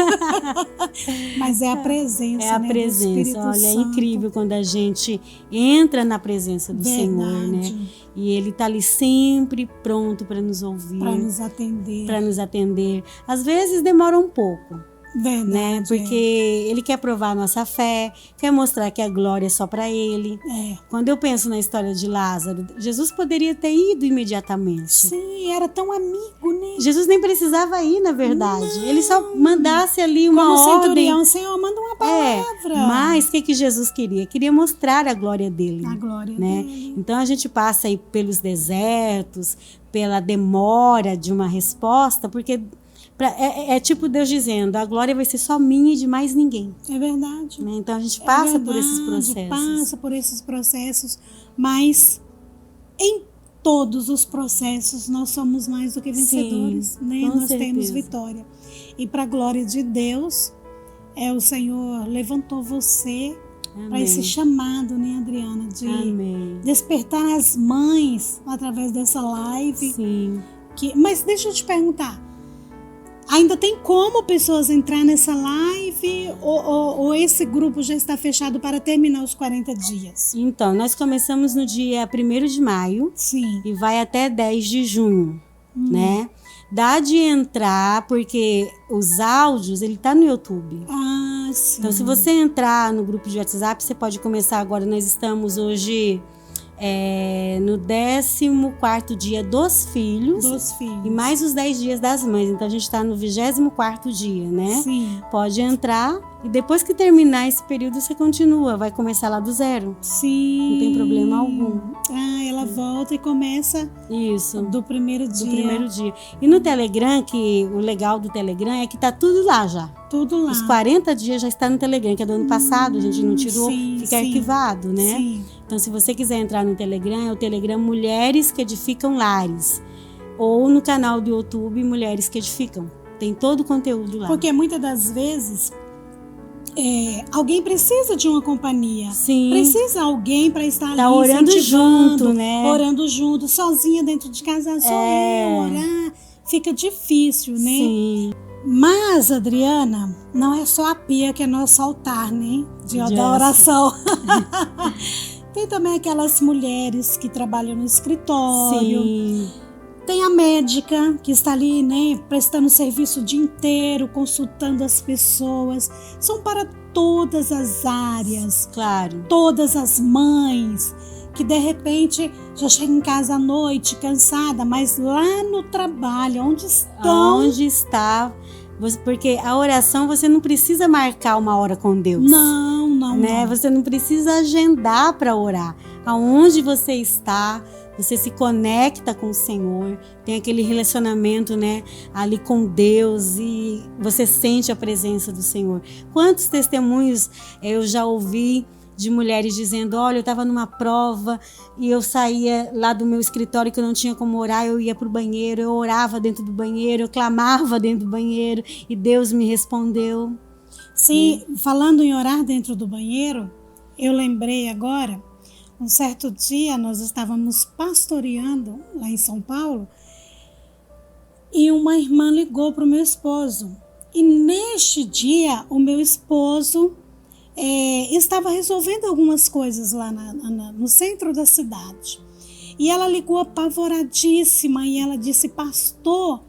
Mas é a presença, É a né, presença. do Espírito Olha, é Santo. incrível quando a gente entra na presença do Senhor, né? E Ele tá ali sempre pronto para nos ouvir. Para nos atender. Para nos atender. Às vezes demora um pouco. Verdade, né? Porque Ele quer provar a nossa fé, quer mostrar que a glória é só para Ele. Quando eu penso na história de Lázaro, Jesus poderia ter ido imediatamente. Sim, era tão amigo, né? Jesus nem precisava ir, na verdade. Não. Ele só mandasse ali uma Como ordem. centurião, Senhor, manda uma palavra. Mas o que Jesus queria? Queria mostrar a glória dele. A glória dele. Então a gente passa aí pelos desertos, pela demora de uma resposta, porque é tipo Deus dizendo, a glória vai ser só minha e de mais ninguém. É verdade. Né? Então a gente passa por esses processos. Passa por esses processos, mas em todos os processos nós somos mais do que vencedores. Sim, né? Nós temos vitória. E para a glória de Deus, o Senhor levantou você para esse chamado, né, Adriana? De despertar as mães através dessa live. Sim. Mas deixa eu te perguntar, ainda tem como pessoas entrar nessa live ou esse grupo já está fechado para terminar os 40 dias? Então, nós começamos no dia 1º de maio. Sim. E vai até 10 de junho, né? Dá de entrar, porque os áudios, ele tá no YouTube. Ah, sim. Então, se você entrar no grupo de WhatsApp, você pode começar agora. Nós estamos hoje no 14º dia dos filhos. E mais os 10 dias das mães. Então, a gente está no 24º dia, né? Sim. Pode entrar e depois que terminar esse período, você continua. Vai começar lá do zero. Sim. Não tem problema algum. Ela volta e começa do primeiro dia. E no Telegram, que o legal do Telegram é que tá tudo lá já. Tudo lá. Os 40 dias já está no Telegram, que é do ano passado, a gente não tirou, fica arquivado, né? Sim. Então, se você quiser entrar no Telegram, é o Telegram Mulheres que Edificam Lares. Ou no canal do YouTube Mulheres que Edificam. Tem todo o conteúdo lá. Porque muitas das vezes alguém precisa de uma companhia. Sim. Precisa alguém para estar ali orando junto, né? Orando junto, sozinha dentro de casa, só eu orar. Fica difícil, né? Sim. Mas, Adriana, não é só a pia que é nosso altar, né? Da oração. Tem também aquelas mulheres que trabalham no escritório. Sim. Tem a médica que está ali, né, prestando serviço o dia inteiro, consultando as pessoas. São para todas as áreas. Claro. Todas as mães que de repente já chegam em casa à noite cansada, mas lá no trabalho, onde estão? Onde está? Porque a oração você não precisa marcar uma hora com Deus. Não. Você não precisa agendar para orar. Aonde você está, você se conecta com o Senhor, tem aquele relacionamento, né, ali com Deus e você sente a presença do Senhor. Quantos testemunhos eu já ouvi de mulheres dizendo, olha, eu estava numa prova e eu saía lá do meu escritório que eu não tinha como orar, eu ia para o banheiro, eu orava dentro do banheiro, eu clamava dentro do banheiro e Deus me respondeu. Sim, falando em orar dentro do banheiro, eu lembrei agora, um certo dia nós estávamos pastoreando lá em São Paulo e uma irmã ligou para o meu esposo. E neste dia o meu esposo estava resolvendo algumas coisas lá no centro da cidade. E ela ligou apavoradíssima e ela disse, pastor,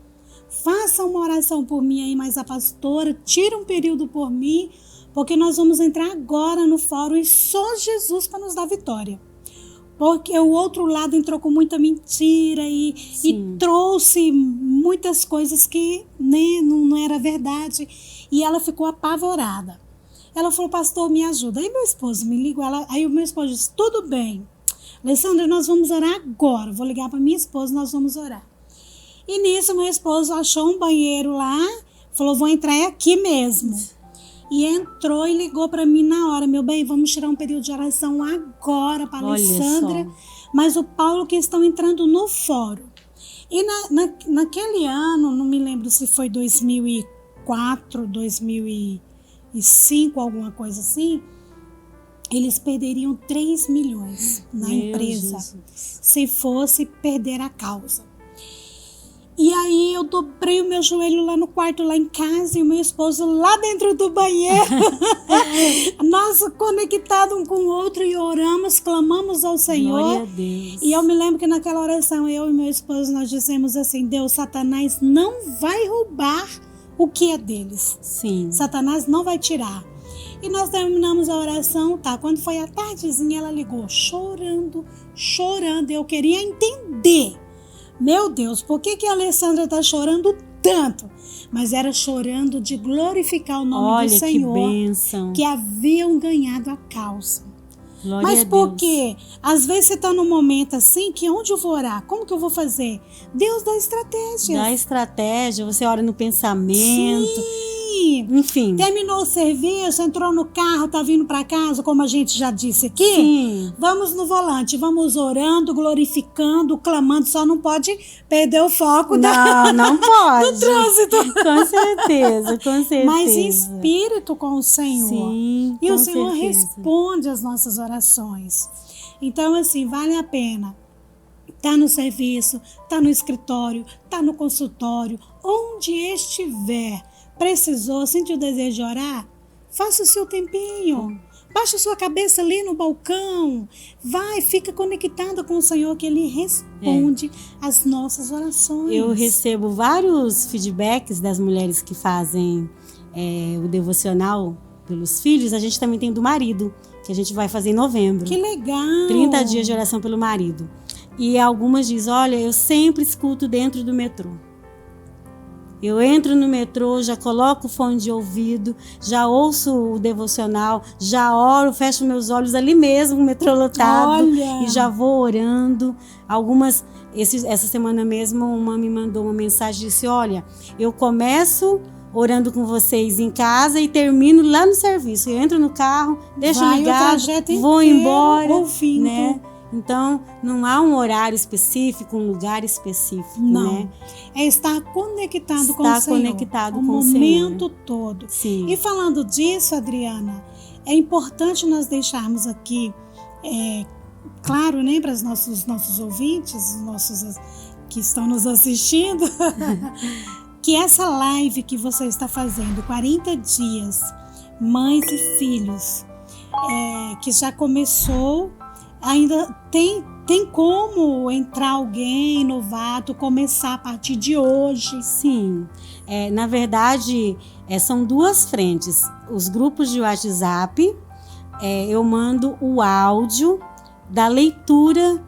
faça uma oração por mim aí, mas a pastora, tira um período por mim, porque nós vamos entrar agora no fórum e só Jesus para nos dar vitória. porque o outro lado entrou com muita mentira e trouxe muitas coisas que, né, não era verdade. E ela ficou apavorada. Ela falou, pastor, me ajuda. Aí meu esposo me ligou, aí o meu esposo disse, tudo bem, Alessandra, nós vamos orar agora. Vou ligar para minha esposa, nós vamos orar. E nisso meu esposo achou um banheiro lá, falou, vou entrar aqui mesmo. E entrou e ligou para mim na hora, meu bem, vamos tirar um período de oração agora para a Alessandra, mas o Paulo que estão entrando no fórum. E naquele ano, não me lembro se foi 2004, 2005, alguma coisa assim, eles perderiam 3 milhões na empresa, se fosse perder a causa. E aí eu dobrei o meu joelho lá no quarto, lá em casa, e o meu esposo lá dentro do banheiro. Nós conectados um com o outro e oramos, clamamos ao Senhor. Glória a Deus. E eu me lembro que naquela oração, eu e meu esposo, nós dissemos assim, Deus, Satanás não vai roubar o que é deles. Sim. Satanás não vai tirar. E nós terminamos a oração, tá? Quando foi à tardezinha, ela ligou chorando. Eu queria entender. Meu Deus, por que a Alessandra está chorando tanto? Mas era chorando de glorificar o nome do Senhor. Que bênção. Que haviam ganhado a causa. Glória Mas a por Deus. quê? Às vezes você está num momento assim, que onde eu vou orar? Como que eu vou fazer? Deus dá estratégia. Dá estratégia, você ora no pensamento. Sim. Enfim. Terminou o serviço, entrou no carro, tá vindo para casa, como a gente já disse aqui. Sim. Vamos no volante, vamos orando, glorificando, clamando, só não pode perder o foco não pode. do trânsito. Com certeza, com certeza. Mas em espírito com o Senhor. Sim, e com o Senhor certeza. responde às nossas orações. Então, assim, vale a pena. Tá no serviço, tá no escritório, tá no consultório, onde estiver. Precisou, sentiu o desejo de orar? Faça o seu tempinho. Baixa a sua cabeça ali no balcão. Vai, fica conectada com o Senhor, que Ele responde às nossas orações. Eu recebo vários feedbacks das mulheres que fazem o devocional pelos filhos. A gente também tem do marido, que a gente vai fazer em novembro. Que legal! 30 dias de oração pelo marido. E algumas dizem, olha, eu sempre escuto dentro do metrô. Eu entro no metrô, já coloco o fone de ouvido, já ouço o devocional, já oro, fecho meus olhos ali mesmo, o metrô lotado. Olha. E já vou orando. Algumas, essa semana mesmo, uma me mandou uma mensagem, disse, olha, eu começo orando com vocês em casa e termino lá no serviço. Eu entro no carro, deixo ligado, vou embora, ouvindo. Né? Então, não há um horário específico, um lugar específico, não. Né? É estar conectado com o Senhor. Estar conectado com o Senhor. O momento todo. Sim. E falando disso, Adriana, é importante nós deixarmos aqui, claro, né, para os nossos ouvintes, os nossos que estão nos assistindo, que essa live que você está fazendo, 40 dias, mães e filhos, que já começou. Ainda tem como entrar alguém novato, começar a partir de hoje? Sim, na verdade são duas frentes. Os grupos de WhatsApp, eu mando o áudio da leitura,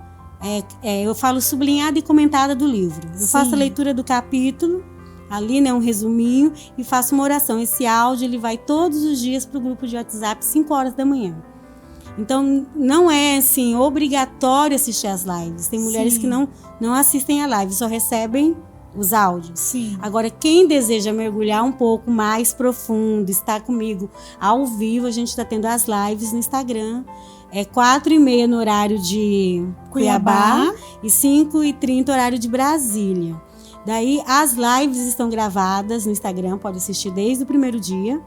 eu falo sublinhada e comentada do livro. Eu faço a leitura do capítulo, ali, né, um resuminho, e faço uma oração. Esse áudio ele vai todos os dias para o grupo de WhatsApp, 5 horas da manhã. Então, não é assim, obrigatório assistir as lives. Tem mulheres que não assistem a live, só recebem os áudios. Sim. Agora, quem deseja mergulhar um pouco mais profundo, estar comigo ao vivo, a gente está tendo as lives no Instagram. 4h30 no horário de Cuiabá e 5h30 horário de Brasília. Daí, as lives estão gravadas no Instagram, pode assistir desde o primeiro dia.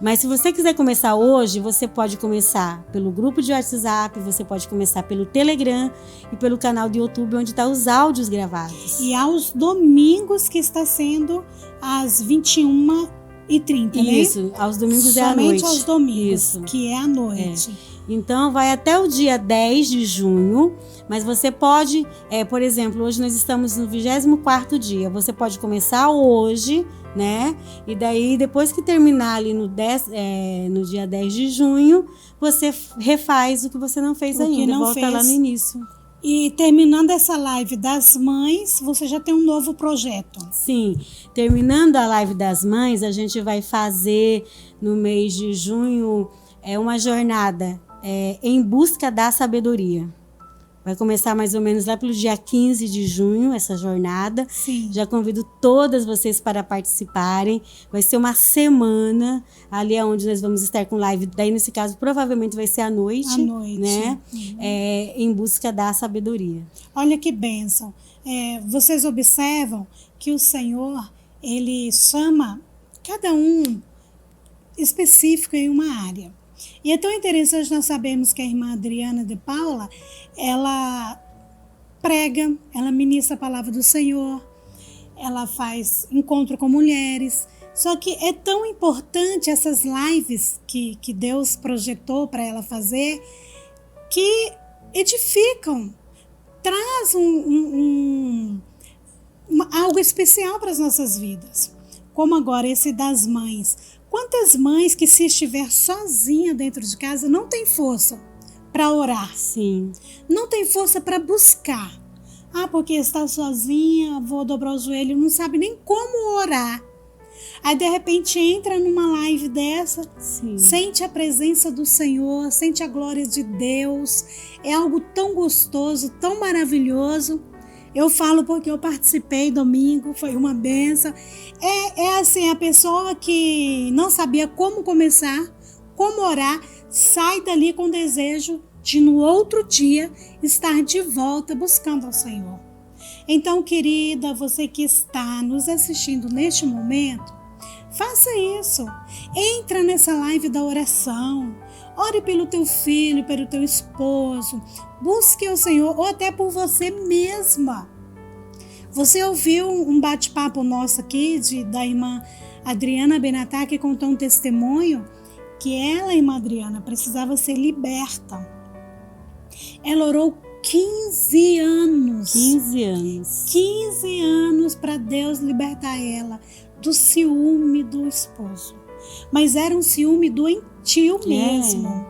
Mas se você quiser começar hoje, você pode começar pelo grupo de WhatsApp, você pode começar pelo Telegram e pelo canal do YouTube, onde estão os áudios gravados. E aos domingos, que está sendo às 21h30, né? Isso, aos domingos é à noite. Somente aos domingos, Isso. que é à noite. Então, vai até o dia 10 de junho, mas você pode, por exemplo, hoje nós estamos no 24º dia, você pode começar hoje, né? E daí, depois que terminar ali no dia 10 de junho, você refaz o que você não fez ainda, volta lá no início. E terminando essa live das mães, você já tem um novo projeto. Sim, terminando a live das mães, a gente vai fazer no mês de junho uma jornada em busca da sabedoria. Vai começar mais ou menos lá pelo dia 15 de junho, essa jornada. Sim. Já convido todas vocês para participarem. Vai ser uma semana ali onde nós vamos estar com live. Daí, nesse caso, provavelmente vai ser à noite. À noite. Né? Em busca da sabedoria. Olha que bênção. Vocês observam que o Senhor, Ele chama cada um específico em uma área. E é tão interessante nós sabemos que a irmã Adriana de Paula, ela prega, ela ministra a palavra do Senhor, ela faz encontro com mulheres. Só que é tão importante essas lives que Deus projetou para ela fazer, que edificam, traz algo especial para as nossas vidas. Como agora esse das mães. Quantas mães que, se estiver sozinha dentro de casa, não tem força para orar? Sim. Não tem força para buscar. Porque está sozinha, vou dobrar o joelho, não sabe nem como orar. Aí, de repente, entra numa live dessa, Sim. Sente a presença do Senhor, sente a glória de Deus. É algo tão gostoso, tão maravilhoso. Eu falo porque eu participei domingo, foi uma bênção. Assim, a pessoa que não sabia como começar, como orar, sai dali com desejo de no outro dia estar de volta buscando ao Senhor. Então, querida, você que está nos assistindo neste momento, faça isso. Entra nessa live da oração. Ore pelo teu filho, pelo teu esposo. Busque o Senhor, ou até por você mesma. Você ouviu um bate-papo nosso aqui da irmã Adriana Benatar, que contou um testemunho que ela, irmã Adriana, precisava ser liberta. Ela orou 15 anos. 15 anos. 15 anos para Deus libertar ela do ciúme do esposo. Mas era um ciúme doentio mesmo.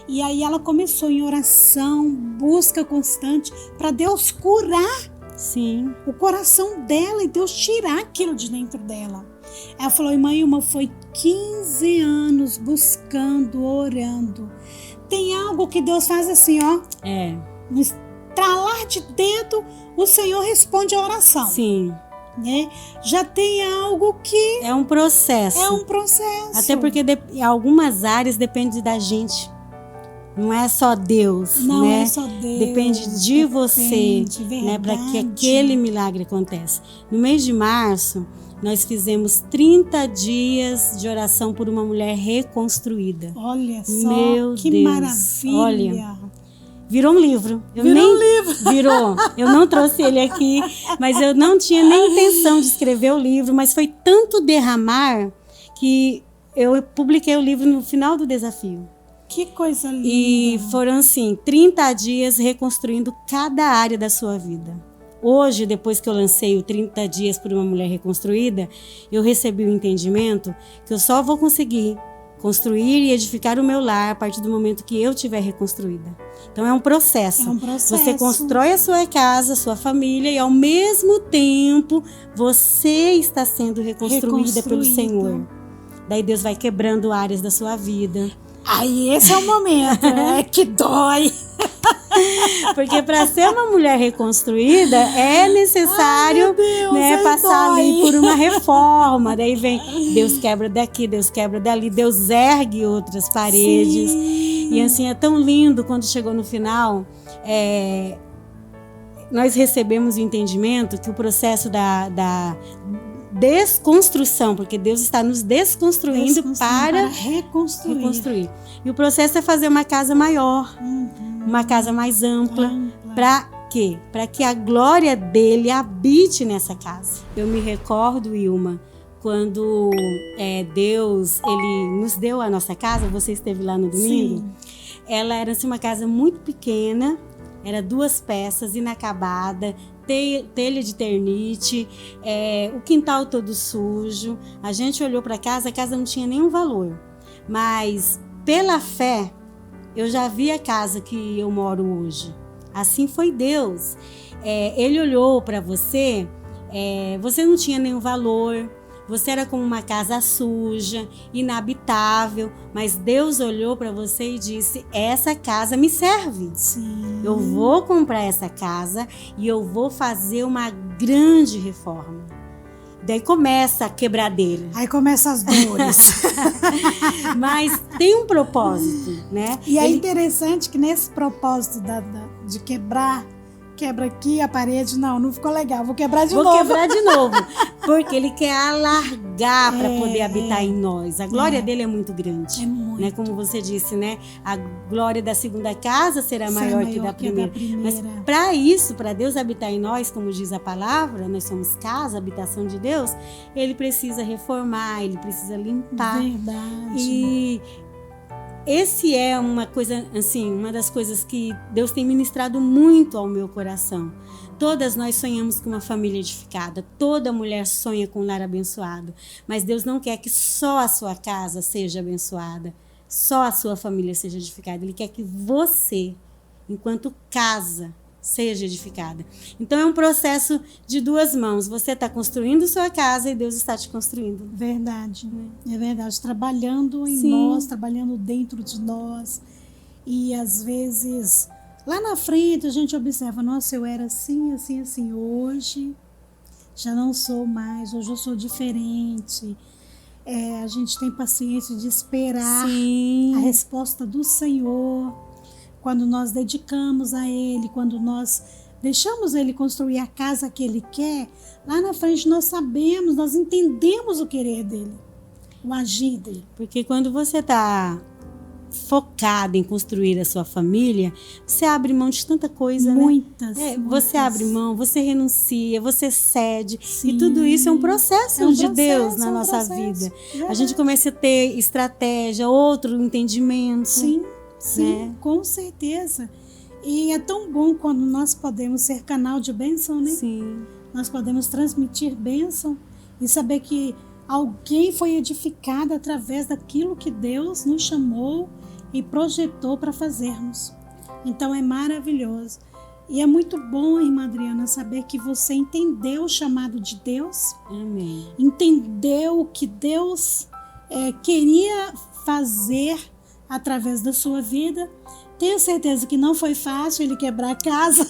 E aí ela começou em oração, busca constante para Deus curar. Sim. O coração dela e Deus tirar aquilo de dentro dela. Ela falou, irmã Ilma, foi 15 anos buscando, orando. Tem algo que Deus faz assim, ó. No estralar de dedo, o Senhor responde a oração. Sim. Né? Já tem algo que... É um processo. É um processo. Até porque em algumas áreas depende da gente. Não é só Deus, não né? É só Deus. Depende de você, né? Para que aquele milagre aconteça. No mês de março, nós fizemos 30 dias de oração por uma mulher reconstruída. Olha só, meu que Deus. maravilha. Olha, virou um livro. Virou. Eu não trouxe ele aqui, mas eu não tinha nem intenção de escrever o livro, mas foi tanto derramar que eu publiquei o livro no final do desafio. Que coisa linda. E foram assim, 30 dias reconstruindo cada área da sua vida. Hoje, depois que eu lancei o 30 dias por uma mulher reconstruída, eu recebi o entendimento que eu só vou conseguir construir e edificar o meu lar a partir do momento que eu estiver reconstruída. Então é um processo. É um processo. Você constrói a sua casa, a sua família e ao mesmo tempo você está sendo reconstruída pelo Senhor. Daí Deus vai quebrando áreas da sua vida. Aí esse é o momento, que dói. Porque para ser uma mulher reconstruída é necessário passar ali por uma reforma. Daí vem, Deus quebra daqui, Deus quebra dali, Deus ergue outras paredes. Sim. E assim, é tão lindo quando chegou no final. Nós recebemos o entendimento que o processo da desconstrução, porque Deus está nos desconstruindo para reconstruir. E o processo é fazer uma casa maior, uma casa mais ampla. Para quê? Para que a glória dele habite nessa casa. Eu me recordo, Ilma, quando Deus ele nos deu a nossa casa, você esteve lá no domingo. Sim. ela era assim, uma casa muito pequena, era 2 peças, inacabada, telha de ternite, o quintal todo sujo. A gente olhou para a casa não tinha nenhum valor, mas pela fé eu já vi a casa que eu moro hoje. Assim foi Deus. Ele olhou para você, você não tinha nenhum valor, você era como uma casa suja, inabitável, mas Deus olhou para você e disse: essa casa me serve. Sim. Eu vou comprar essa casa e eu vou fazer uma grande reforma. Daí começa a quebradeira. Aí começam as dores. Mas tem um propósito, né? E é interessante que nesse propósito de quebra aqui a parede, não ficou legal, vou quebrar de novo. Vou quebrar de novo, porque ele quer alargar para poder habitar em nós. A glória dele é muito grande. É muito. Né? Como você disse, né? A glória da segunda casa será maior que da primeira. Mas para isso, para Deus habitar em nós, como diz a palavra, nós somos casa, habitação de Deus, ele precisa reformar, ele precisa limpar. Verdade. E esse é uma coisa, assim, uma das coisas que Deus tem ministrado muito ao meu coração. Todas nós sonhamos com uma família edificada, toda mulher sonha com um lar abençoado, mas Deus não quer que só a sua casa seja abençoada, só a sua família seja edificada. Ele quer que você, enquanto casa, seja edificada. Então é um processo de 2 mãos. Você está construindo sua casa e Deus está te construindo. Verdade, é verdade. Trabalhando em nós, trabalhando dentro de nós. E às vezes, lá na frente a gente observa: nossa, eu era assim, assim, assim. Hoje já não sou mais, hoje eu sou diferente. A gente tem paciência de esperar a resposta do Senhor. Quando nós dedicamos a Ele, quando nós deixamos Ele construir a casa que Ele quer, lá na frente nós sabemos, nós entendemos o querer dEle, o agir dEle. Porque quando você está focado em construir a sua família, você abre mão de tanta coisa, muitas. Você abre mão, você renuncia, você cede. Sim. E tudo isso é um processo de Deus na nossa vida. Verdade. A gente começa a ter estratégia, outro entendimento. Sim. Sim, com certeza. E é tão bom quando nós podemos ser canal de bênção, né? Sim. Nós podemos transmitir bênção e saber que alguém foi edificado através daquilo que Deus nos chamou e projetou para fazermos. Então é maravilhoso. E é muito bom, irmã Adriana, saber que você entendeu o chamado de Deus. Amém. Entendeu o que Deus queria fazer através da sua vida. Tenho certeza que não foi fácil ele quebrar a casa.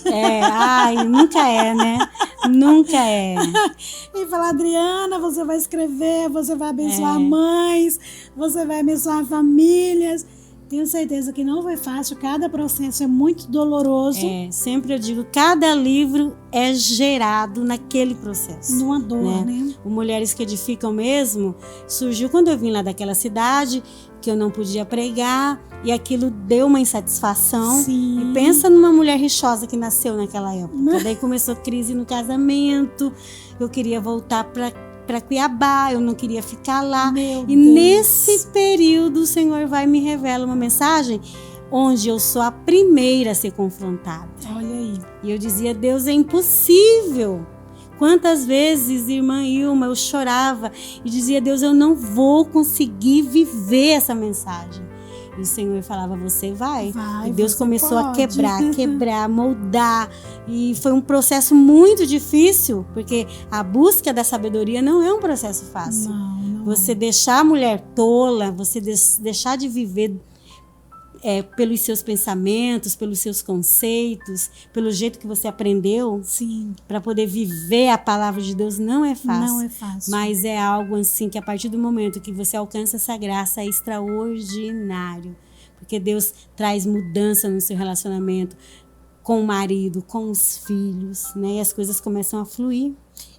Nunca é, né? Nunca é. E falar: Adriana, você vai escrever, você vai abençoar mães, você vai abençoar famílias. Tenho certeza que não foi fácil, cada processo é muito doloroso. Sempre eu digo, cada livro é gerado naquele processo. Numa dor, né? O Mulheres que Edificam mesmo surgiu quando eu vim lá daquela cidade, que eu não podia pregar, e aquilo deu uma insatisfação. Sim. E pensa numa mulher rixosa que nasceu naquela época. Daí começou crise no casamento, eu queria voltar para Cuiabá, eu não queria ficar lá. E nesse período o Senhor vai e me revela uma mensagem onde eu sou a primeira a ser confrontada. Olha aí. E eu dizia: Deus, é impossível. Quantas vezes, irmã Ilma, eu chorava e dizia: Deus, eu não vou conseguir viver essa mensagem. E o Senhor falava: você vai. E Deus começou a quebrar, moldar. E foi um processo muito difícil, porque a busca da sabedoria não é um processo fácil. Não. Você deixar a mulher tola, você deixar de viver pelos seus pensamentos, pelos seus conceitos, pelo jeito que você aprendeu, para poder viver a palavra de Deus, não é fácil. Não é fácil. Mas é algo assim que a partir do momento que você alcança essa graça é extraordinário. Porque Deus traz mudança no seu relacionamento com o marido, com os filhos, né? E as coisas começam a fluir.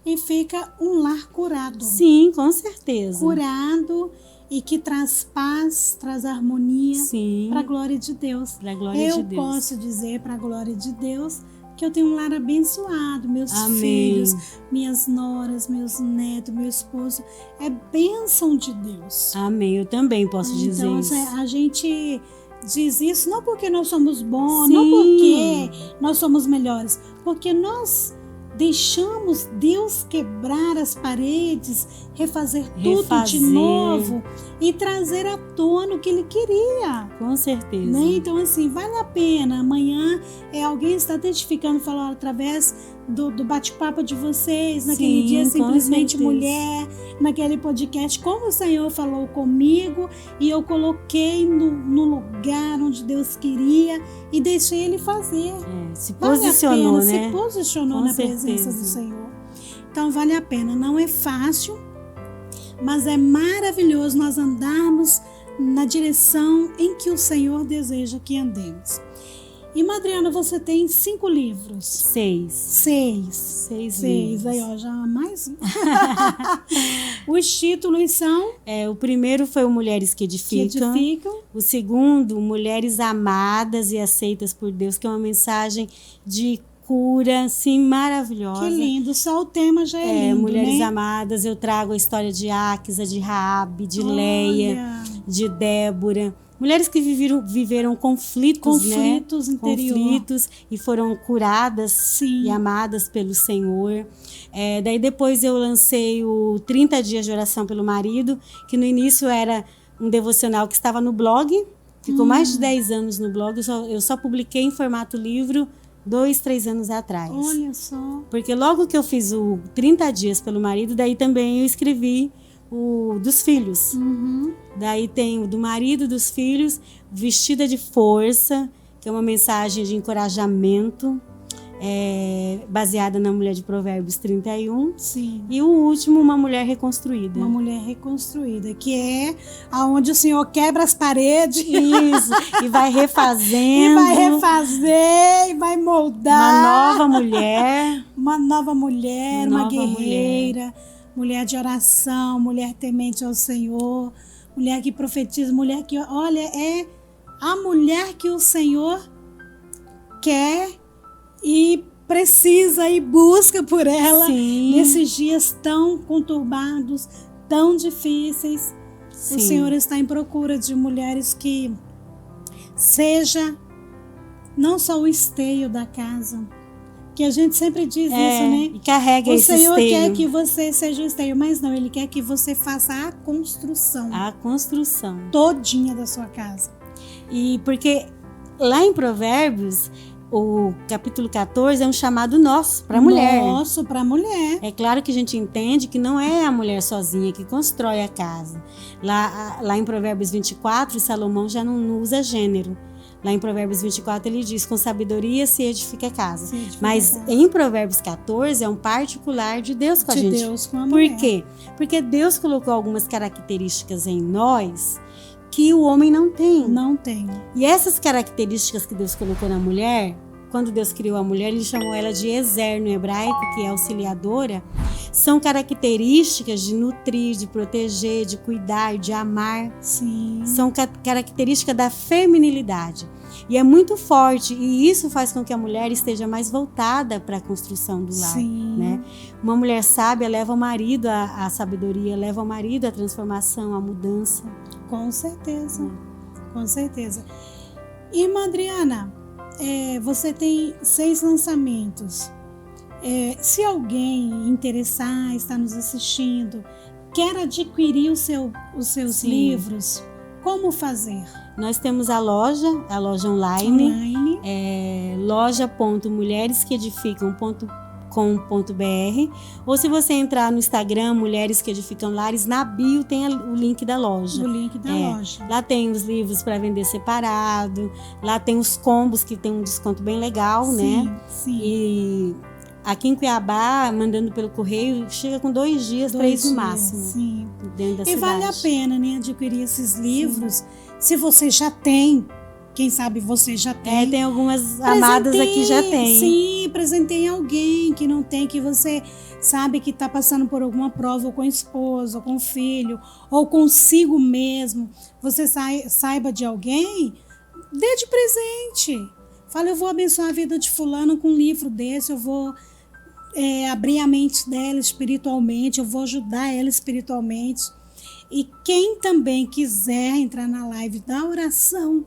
E fica um lar curado. Sim, com certeza. Curado e que traz paz, traz harmonia para a glória de Deus. Para a glória de Deus. Eu posso dizer para a glória de Deus que eu tenho um lar abençoado, meus Amém. filhos, minhas noras, meus netos, meu esposo, é bênção de Deus. Amém, eu também posso dizer isso. Então, a gente diz isso não porque nós somos bons, Sim. não porque nós somos melhores, porque nós deixamos Deus quebrar as paredes, refazer tudo de novo e trazer à tona o que Ele queria. Com certeza. Né? Então, assim, vale a pena. Amanhã alguém está testificando, falando através do bate-papo de vocês, naquele Sim, dia Simplesmente certeza. Mulher, naquele podcast, como o Senhor falou comigo e eu coloquei no lugar onde Deus queria e deixei Ele fazer. Se Vale posicionou, a pena, né? se posicionou Com na presença certeza. do Senhor. Então, vale a pena. Não é fácil, mas é maravilhoso nós andarmos na direção em que o Senhor deseja que andemos. E, Madriana, você tem 5 livros. 6. 6 livros. Aí, ó, já mais um. Os títulos são? O primeiro foi o Mulheres que Edificam. O segundo, Mulheres Amadas e Aceitas por Deus, que é uma mensagem de cura, assim, maravilhosa. Que lindo, só o tema já é lindo, Mulheres né? Amadas, eu trago a história de Áquisa, de Raabe, de Leia, de Débora. Mulheres que viveram conflitos, né? Conflitos e foram curadas. Sim. E amadas pelo Senhor. Daí depois eu lancei o 30 Dias de Oração pelo Marido, que no início era um devocional que estava no blog. Ficou mais de 10 anos no blog. Eu só publiquei em formato livro 2, 3 anos atrás. Olha só. Porque logo que eu fiz o 30 Dias pelo Marido, daí também eu escrevi o dos filhos. Uhum. Daí tem o do marido, dos filhos, Vestida de Força, que é uma mensagem de encorajamento, baseada na mulher de Provérbios 31. Sim. E o último, Uma Mulher Reconstruída. Uma Mulher Reconstruída, que é aonde o Senhor quebra as paredes. Isso, e vai refazendo. E vai refazer, e vai moldar. Uma nova mulher. Uma nova mulher, uma guerreira. Mulher de oração, mulher temente ao Senhor, mulher que profetiza, mulher que, olha, é a mulher que o Senhor quer e precisa e busca por ela. Sim. Nesses dias tão conturbados, tão difíceis. Sim. O Senhor está em procura de mulheres que seja não só o esteio da casa, que a gente sempre diz isso, né? E carrega esse esteio. O Senhor quer que você seja o esteio, mas não, Ele quer que você faça a construção. A construção. Todinha da sua casa. E porque lá em Provérbios, o capítulo 14 é um chamado nosso para a mulher. Nosso para a mulher. É claro que a gente entende que não é a mulher sozinha que constrói a casa. Lá em Provérbios 24, Salomão já não usa gênero. Lá em Provérbios 24 ele diz, com sabedoria se edifica a casa. Mas em Provérbios 14 é um particular de Deus com a gente. De Deus com a mulher. Por quê? Porque Deus colocou algumas características em nós que o homem não tem. Não tem. E essas características que Deus colocou na mulher, quando Deus criou a mulher, Ele chamou ela de Ezer no hebraico, que é auxiliadora, são características de nutrir, de proteger, de cuidar, de amar. Sim. São características da feminilidade. E é muito forte, e isso faz com que a mulher esteja mais voltada para a construção do lar. Sim. Né? Uma mulher sábia leva o marido à sabedoria, leva o marido à transformação, à mudança. Com certeza, com certeza. E, Madriana, você tem 6 lançamentos. Se alguém interessar, está nos assistindo, quer adquirir os seus livros, como fazer? Nós temos a loja online. loja.mulheresqueedificam.com.br, ou se você entrar no Instagram, Mulheres que Edificam Lares, na bio tem o link da loja. O link da loja. Lá tem os livros para vender separado, lá tem os combos que tem um desconto bem legal, né? Sim. E aqui em Cuiabá, mandando pelo correio, chega com 2 dias, 3 no máximo. Sim. Dentro da e cidade. vale a pena, né, adquirir esses livros. Se você já tem, quem sabe você já tem. Tem algumas amadas aqui já tem. Sim, presenteie alguém que não tem, que você sabe que está passando por alguma prova, ou com a esposa, ou com o filho, ou consigo mesmo. Você saiba de alguém, dê de presente. Fala, eu vou abençoar a vida de fulano com um livro desse, eu vou abrir a mente dela espiritualmente, eu vou ajudar ela espiritualmente. E quem também quiser entrar na live da oração,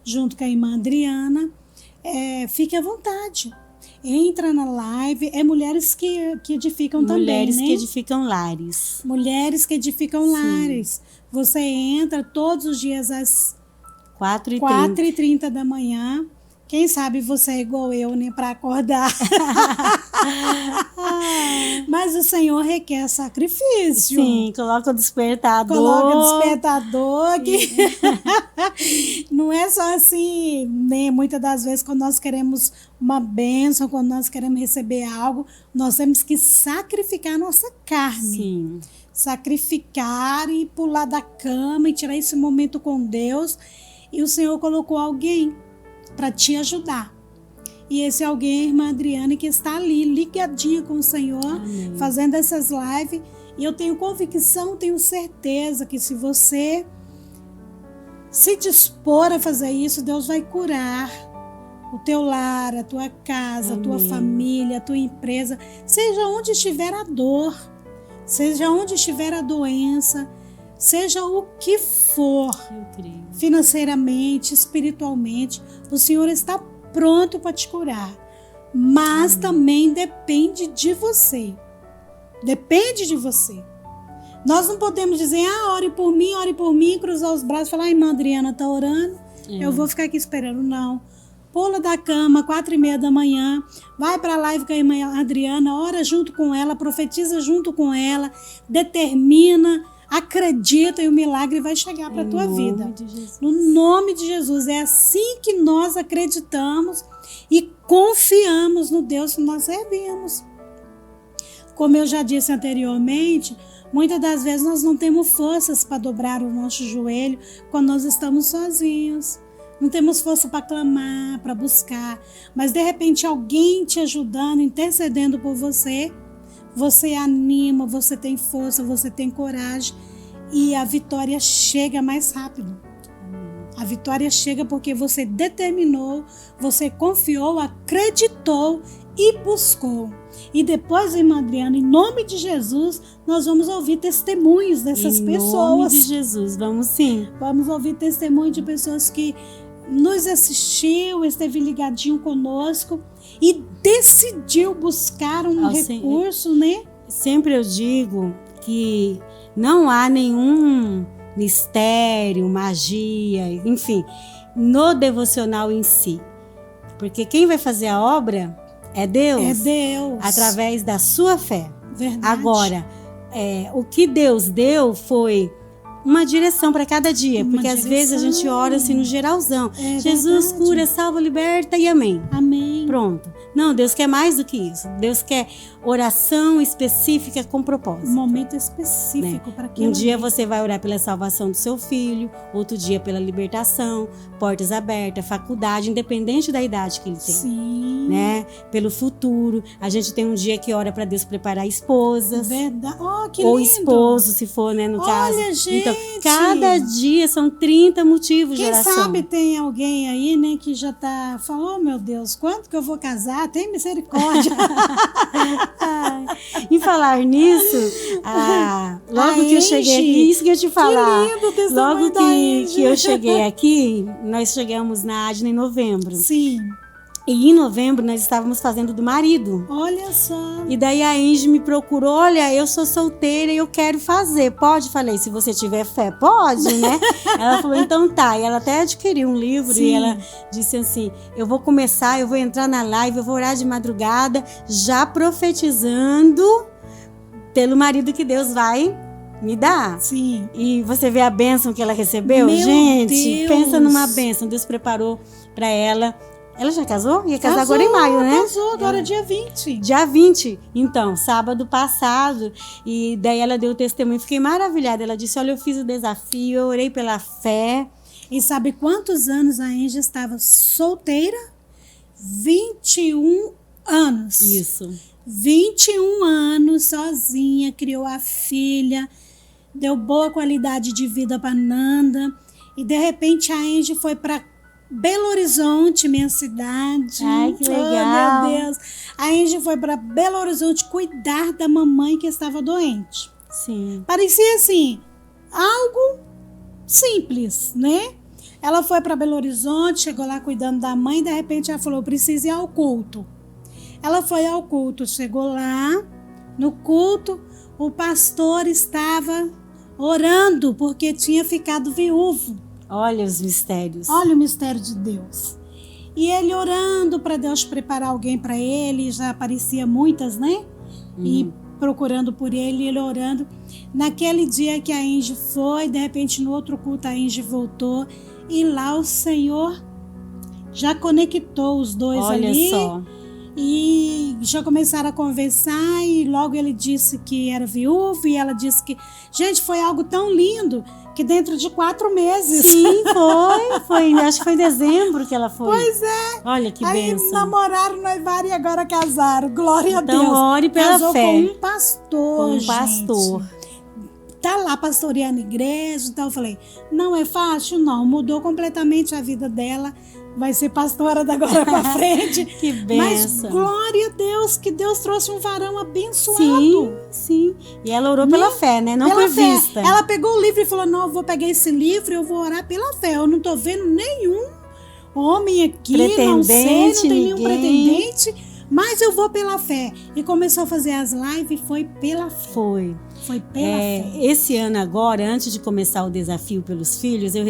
junto com a irmã Adriana, fique à vontade. Entra na live, mulheres que edificam Mulheres também, né? que edificam lares. Mulheres que edificam lares. Você entra todos os dias às 4h30 da manhã. Quem sabe você é igual eu, né? Para acordar. Mas o Senhor requer sacrifício. Sim, coloca o despertador. Coloca o despertador. Que não é só assim, né? Muitas das vezes, quando nós queremos uma bênção, quando nós queremos receber algo, nós temos que sacrificar a nossa carne. Sim. Sacrificar e pular da cama e tirar esse momento com Deus. E o Senhor colocou alguém para te ajudar. E esse alguém é a irmã Adriana, que está ali, ligadinha com o Senhor, Amém. fazendo essas lives. E eu tenho convicção, tenho certeza que se você se dispor a fazer isso, Deus vai curar o teu lar, a tua casa, a tua família, a tua empresa, seja onde estiver a dor, seja onde estiver a doença, seja o que for, financeiramente, espiritualmente, o Senhor está pronto para te curar. Mas também depende de você. Depende de você. Nós não podemos dizer, ore por mim, cruzar os braços e falar, irmã Adriana está orando, eu vou ficar aqui esperando. Não. Pula da cama, 4h30 da manhã, vai para a live com a irmã Adriana, ora junto com ela, profetiza junto com ela, determina, acredita e o milagre vai chegar para a tua vida. No nome de Jesus. É assim que nós acreditamos e confiamos no Deus que nós servimos. Como eu já disse anteriormente, muitas das vezes nós não temos forças para dobrar o nosso joelho quando nós estamos sozinhos. Não temos força para clamar, para buscar. Mas de repente alguém te ajudando, intercedendo por você, você anima, você tem força, você tem coragem e a vitória chega mais rápido. A vitória chega porque você determinou, você confiou, acreditou e buscou. E depois, irmã Adriana, em nome de Jesus, nós vamos ouvir testemunhos dessas pessoas. Em nome de Jesus, vamos sim. Vamos ouvir testemunho de pessoas que nos assistiu, esteve ligadinho conosco e decidiu buscar um recurso, né? Sempre eu digo que não há nenhum mistério, magia, enfim, no devocional em si. Porque quem vai fazer a obra é Deus. É Deus. Através da sua fé. Verdade. Agora, o que Deus deu foi uma direção para cada dia, porque às vezes a gente ora assim no geralzão. Jesus verdade. cura, salva, liberta e amém. Amém. Pronto. Não, Deus quer mais do que isso. Deus quer oração específica com propósito. Um momento específico para aquilo. Um dia você vai orar pela salvação do seu filho, outro dia pela libertação, portas abertas, faculdade, independente da idade que ele tem. Sim. Né? Pelo futuro. A gente tem um dia que ora para Deus preparar esposas. Verdade. Oh, que ou lindo. Esposo, se for, né, no caso. Olha, gente. Então, cada dia são 30 motivos de oração. Quem sabe tem alguém aí, né, que já tá falando, oh, meu Deus, quanto que eu vou casar? Tem misericórdia. Em falar nisso, logo que eu cheguei aqui, isso que eu te falar. Que lindo, logo que eu cheguei aqui, nós chegamos na Adna em novembro. Sim. E em novembro nós estávamos fazendo do marido. Olha só. E daí a Angie me procurou, olha, eu sou solteira e eu quero fazer, pode? Falei, se você tiver fé, pode, né? Ela falou, então tá. E ela até adquiriu um livro. Sim. E ela disse assim, eu vou começar, eu vou entrar na live, eu vou orar de madrugada, já profetizando pelo marido que Deus vai me dar. Sim. E você vê a bênção que ela recebeu? Meu gente, Deus. Pensa numa bênção, Deus preparou para ela. Ela já casou? Ia casar agora em maio, né? Casou, agora dia 20. Dia 20. Então, sábado passado. E daí ela deu o testemunho. Fiquei maravilhada. Ela disse, olha, eu fiz o desafio, eu orei pela fé. E sabe quantos anos a Angie estava solteira? 21 anos. Isso. 21 anos, sozinha, criou a filha, deu boa qualidade de vida para Nanda. E de repente a Angie foi para Belo Horizonte, minha cidade. Ai, que legal. Oh, meu Deus. A Angie foi para Belo Horizonte cuidar da mamãe que estava doente. Sim. Parecia assim, algo simples, né? Ela foi para Belo Horizonte, chegou lá cuidando da mãe, de repente ela falou, preciso ir ao culto. Ela foi ao culto, chegou lá, no culto, o pastor estava orando porque tinha ficado viúvo. Olha os mistérios. Olha o mistério de Deus. E ele orando para Deus preparar alguém para ele, já aparecia muitas, né? E procurando por ele, ele orando. Naquele dia que a Angie foi, de repente no outro culto a Angie voltou e lá o Senhor já conectou os dois. Olha ali. só. E já começaram a conversar e logo ele disse que era viúvo e ela disse que... Gente, foi algo tão lindo que dentro de 4 meses... Sim, foi. Acho que foi em dezembro que ela foi. Pois é. Olha que Aí bênção. namoraram, noivaram e agora casaram. Glória a Deus. Então ore pela Casou fé. com um pastor, Com um gente. pastor. Tá lá pastoreando igreja. Então eu falei, não é fácil? Não. Mudou completamente a vida dela. Vai ser pastora da agora pra frente. Que Mas bênção. glória a Deus, que Deus trouxe um varão abençoado. Sim. E ela orou pela fé, né? Não Pela por fé. vista. Ela pegou o livro e falou, não, eu vou pegar esse livro e eu vou orar pela fé. Eu não tô vendo nenhum homem aqui, não sei, não tem nenhum ninguém. pretendente, mas eu vou pela fé. E começou a fazer as lives e foi pela fé. Foi pela fé. Esse ano agora, antes de começar o desafio pelos filhos, eu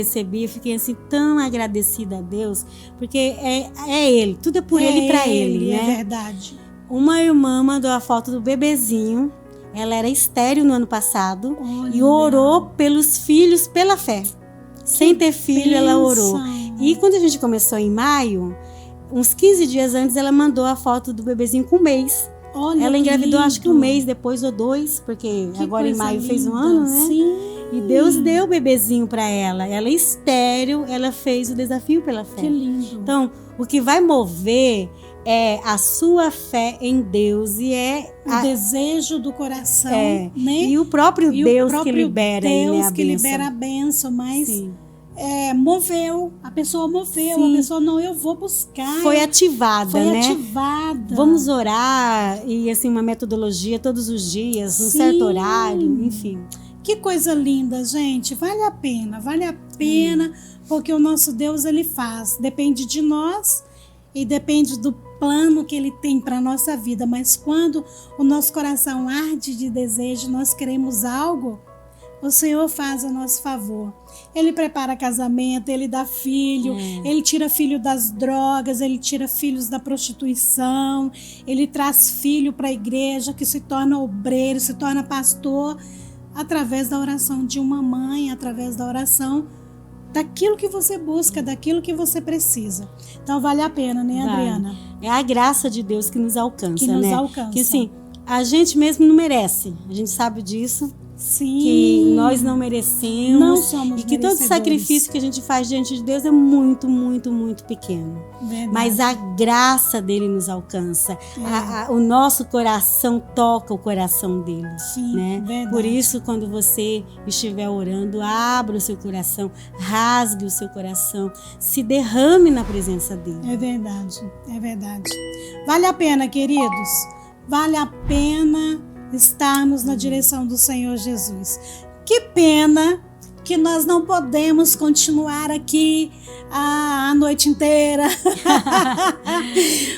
fiquei assim tão agradecida a Deus, porque é Ele, tudo é por Ele e pra Ele, né? É verdade. Uma irmã mandou a foto do bebezinho, ela era estéril no ano passado, Olha. e orou pelos filhos pela fé. Sem ter filho, ela orou. E quando a gente começou em maio, uns 15 dias antes, ela mandou a foto do bebezinho com 1 mês. Olha, ela engravidou acho que 1 lindo. mês depois ou 2, porque Que agora em coisa maio fez um linda. ano, né? Sim. E Deus deu o bebezinho para ela. Ela é estéril, ela fez o desafio pela fé. Que lindo. Então, o que vai mover é a sua fé em Deus e o desejo do coração, né? E o próprio E Deus o próprio que libera aí, né, Deus a que bênção. libera a bênção, mas Sim. moveu, a pessoa moveu, Sim. a pessoa não, eu vou buscar. Foi ativada, Foi né? ativada. Vamos orar e assim uma metodologia todos os dias, num Sim. certo horário, enfim. Que coisa linda, gente. Vale a pena, porque o nosso Deus, ele faz. Depende de nós e depende do plano que ele tem para a nossa vida. Mas quando o nosso coração arde de desejo, nós queremos algo, o Senhor faz a nosso favor. Ele prepara casamento, ele dá filho, ele tira filho das drogas, ele tira filhos da prostituição, ele traz filho para a igreja que se torna obreiro, se torna pastor, através da oração de uma mãe, através da oração daquilo que você busca, daquilo que você precisa. Então vale a pena, né, Adriana? É a graça de Deus que nos alcança, Que nos né? alcança. Que assim, a gente mesmo não merece, a gente sabe disso. Sim. Que nós não merecemos. Não somos e que todo merecedores. sacrifício que a gente faz diante de Deus é muito, muito, muito pequeno. Verdade. Mas a graça dele nos alcança. O nosso coração toca o coração dele. Sim, né? verdade. Por isso, quando você estiver orando, abra o seu coração, rasgue o seu coração, se derrame na presença dele. É verdade, é verdade. Vale a pena, queridos. Vale a pena estarmos na direção do Senhor Jesus. Que pena que nós não podemos continuar aqui a noite inteira.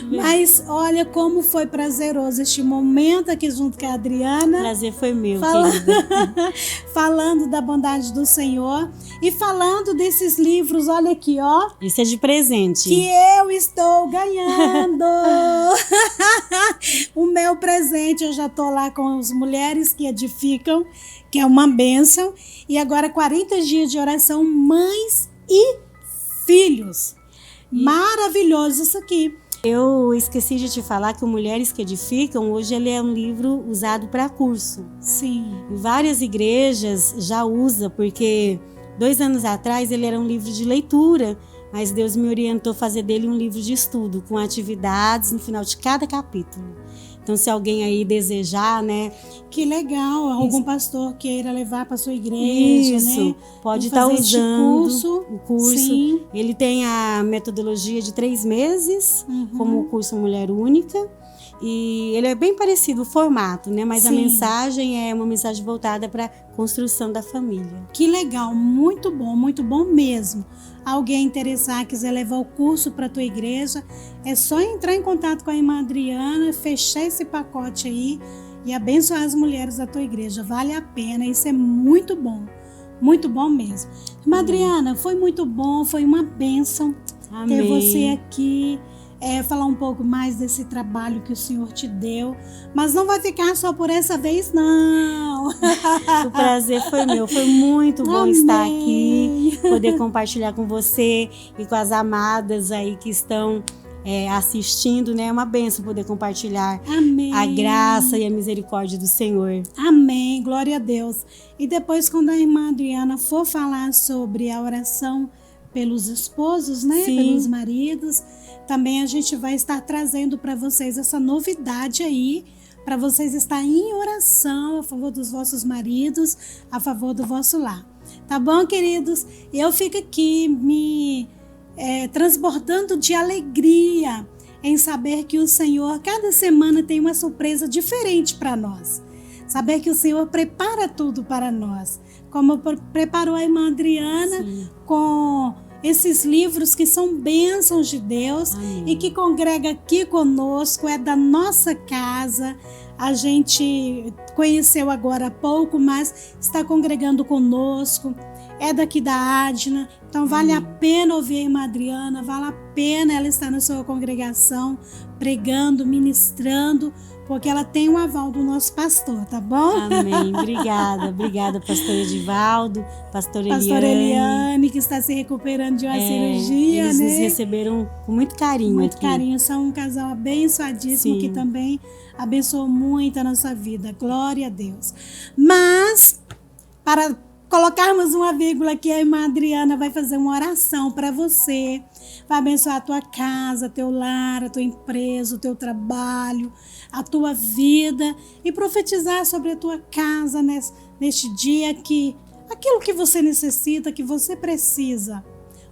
Mas olha como foi prazeroso este momento aqui junto com a Adriana. Prazer foi meu, querida. Falando da bondade do Senhor e falando desses livros, olha aqui, ó. Isso é de presente. Que eu estou ganhando. O meu presente, eu já estou lá com as mulheres que edificam, que é uma bênção. E agora 40 dias de oração, mães e filhos. Maravilhoso isso aqui. Eu esqueci de te falar que o Mulheres que Edificam, hoje ele é um livro usado para curso. Sim. Em várias igrejas já usa, porque 2 anos atrás ele era um livro de leitura, mas Deus me orientou a fazer dele um livro de estudo, com atividades no final de cada capítulo. Então, se alguém aí desejar, né? Que legal, algum pastor queira levar para sua igreja, Isso, né? pode E estar fazer usando o curso. Sim. Ele tem a metodologia de 3 meses, como o curso Mulher Única. E ele é bem parecido o formato, né? Mas a mensagem é uma mensagem voltada para a construção da família. Que legal, muito bom mesmo. Alguém interessar, quiser levar o curso para a tua igreja, é só entrar em contato com a irmã Adriana, fechar esse pacote aí e abençoar as mulheres da tua igreja. Vale a pena, isso é muito bom mesmo. Irmã Adriana, foi muito bom, foi uma bênção ter você aqui. Falar um pouco mais desse trabalho que o Senhor te deu, mas não vai ficar só por essa vez, não. O prazer foi meu, foi muito bom estar aqui, poder compartilhar com você e com as amadas aí que estão assistindo, né? É uma bênção poder compartilhar a graça e a misericórdia do Senhor. Amém, glória a Deus. E depois, quando a irmã Adriana for falar sobre a oração pelos esposos, né? Sim. Pelos maridos, também a gente vai estar trazendo para vocês essa novidade aí, para vocês estarem em oração a favor dos vossos maridos, a favor do vosso lar. Tá bom, queridos? Eu fico aqui me transbordando de alegria em saber que o Senhor, cada semana, tem uma surpresa diferente para nós. Saber que o Senhor prepara tudo para nós. Como preparou a irmã Adriana com esses livros que são bênçãos de Deus. Amém. E que congrega aqui conosco, é da nossa casa. A gente conheceu agora há pouco, mas está congregando conosco. É daqui da Adna, então vale a pena ouvir a irmã Adriana, vale a pena ela estar na sua congregação, pregando, ministrando, porque ela tem um aval do nosso pastor, tá bom? Amém, obrigada pastor Edivaldo, pastor Eliane, que está se recuperando de uma cirurgia, eles né? nos receberam com muito carinho Muito aqui. carinho, são um casal abençoadíssimo. Sim. Que também abençoou muito a nossa vida, glória a Deus. Mas, para colocarmos uma vírgula aqui, a irmã Adriana vai fazer uma oração para você, vai abençoar a tua casa, teu lar, a tua empresa, o teu trabalho, a tua vida e profetizar sobre a tua casa neste dia, que aquilo que você necessita, que você precisa,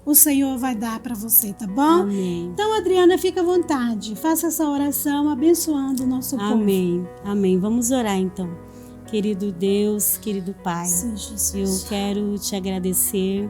o Senhor vai dar para você, tá bom? Amém. Então, Adriana, fica à vontade, faça essa oração abençoando o nosso povo. Amém. Vamos orar então. Querido Deus, querido Pai, sim, Jesus. Eu quero te agradecer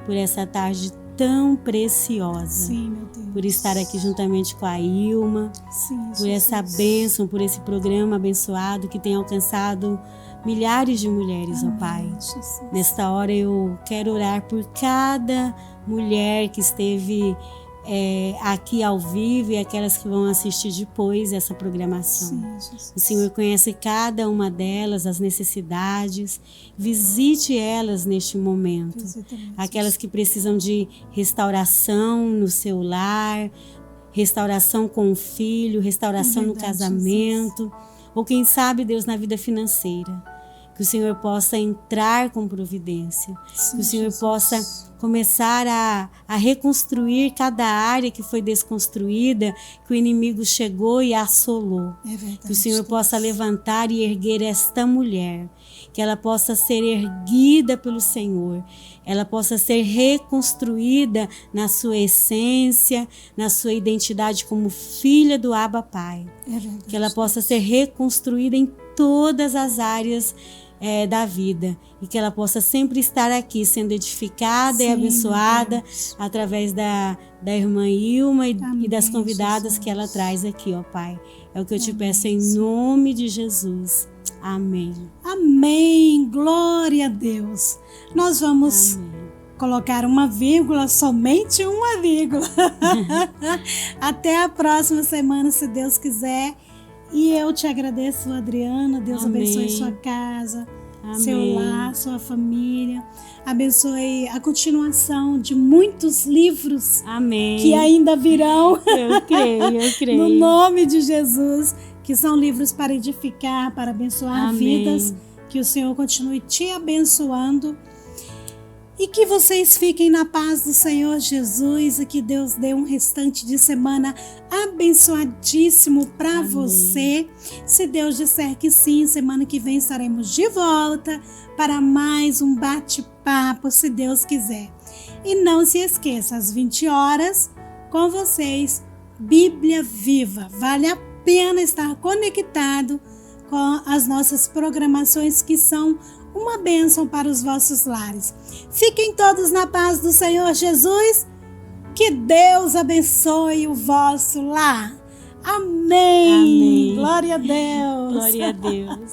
por essa tarde tão preciosa. Sim, meu Deus. Por estar aqui juntamente com a Ilma, sim, por essa bênção, por esse programa abençoado que tem alcançado milhares de mulheres, ó Pai. Jesus. Nesta hora eu quero orar por cada mulher que esteve aqui ao vivo e aquelas que vão assistir depois essa programação. Sim, o Senhor conhece cada uma delas, as necessidades, visite elas neste momento. Aquelas que precisam de restauração no seu lar, restauração com o filho, restauração no casamento, ou quem sabe, Deus, na vida financeira. Que o Senhor possa entrar com providência, que o Senhor possa começar a reconstruir cada área que foi desconstruída, que o inimigo chegou e assolou. Que o Senhor possa levantar e erguer esta mulher, que ela possa ser erguida pelo Senhor, ela possa ser reconstruída na sua essência, na sua identidade como filha do Abba Pai. Que ela possa ser reconstruída em todas as áreas da vida, e que ela possa sempre estar aqui sendo edificada e abençoada através da irmã Ilma e das convidadas que ela traz aqui, ó Pai. É o que eu te peço em nome de Jesus. Amém. Amém. Glória a Deus. Nós vamos colocar uma vírgula, somente uma vírgula. Até a próxima semana, se Deus quiser. E eu te agradeço, Adriana. Deus abençoe sua casa, seu lar, sua família. Abençoe a continuação de muitos livros que ainda virão. Eu creio. No nome de Jesus, que são livros para edificar, para abençoar vidas. Que o Senhor continue te abençoando. E que vocês fiquem na paz do Senhor Jesus e que Deus dê um restante de semana abençoadíssimo para você. Se Deus disser que sim, semana que vem estaremos de volta para mais um bate-papo, se Deus quiser. E não se esqueça, às 20 horas, com vocês, Bíblia Viva. Vale a pena estar conectado com as nossas programações que são uma bênção para os vossos lares. Fiquem todos na paz do Senhor Jesus. Que Deus abençoe o vosso lar. Amém. Amém. Glória a Deus. Glória a Deus.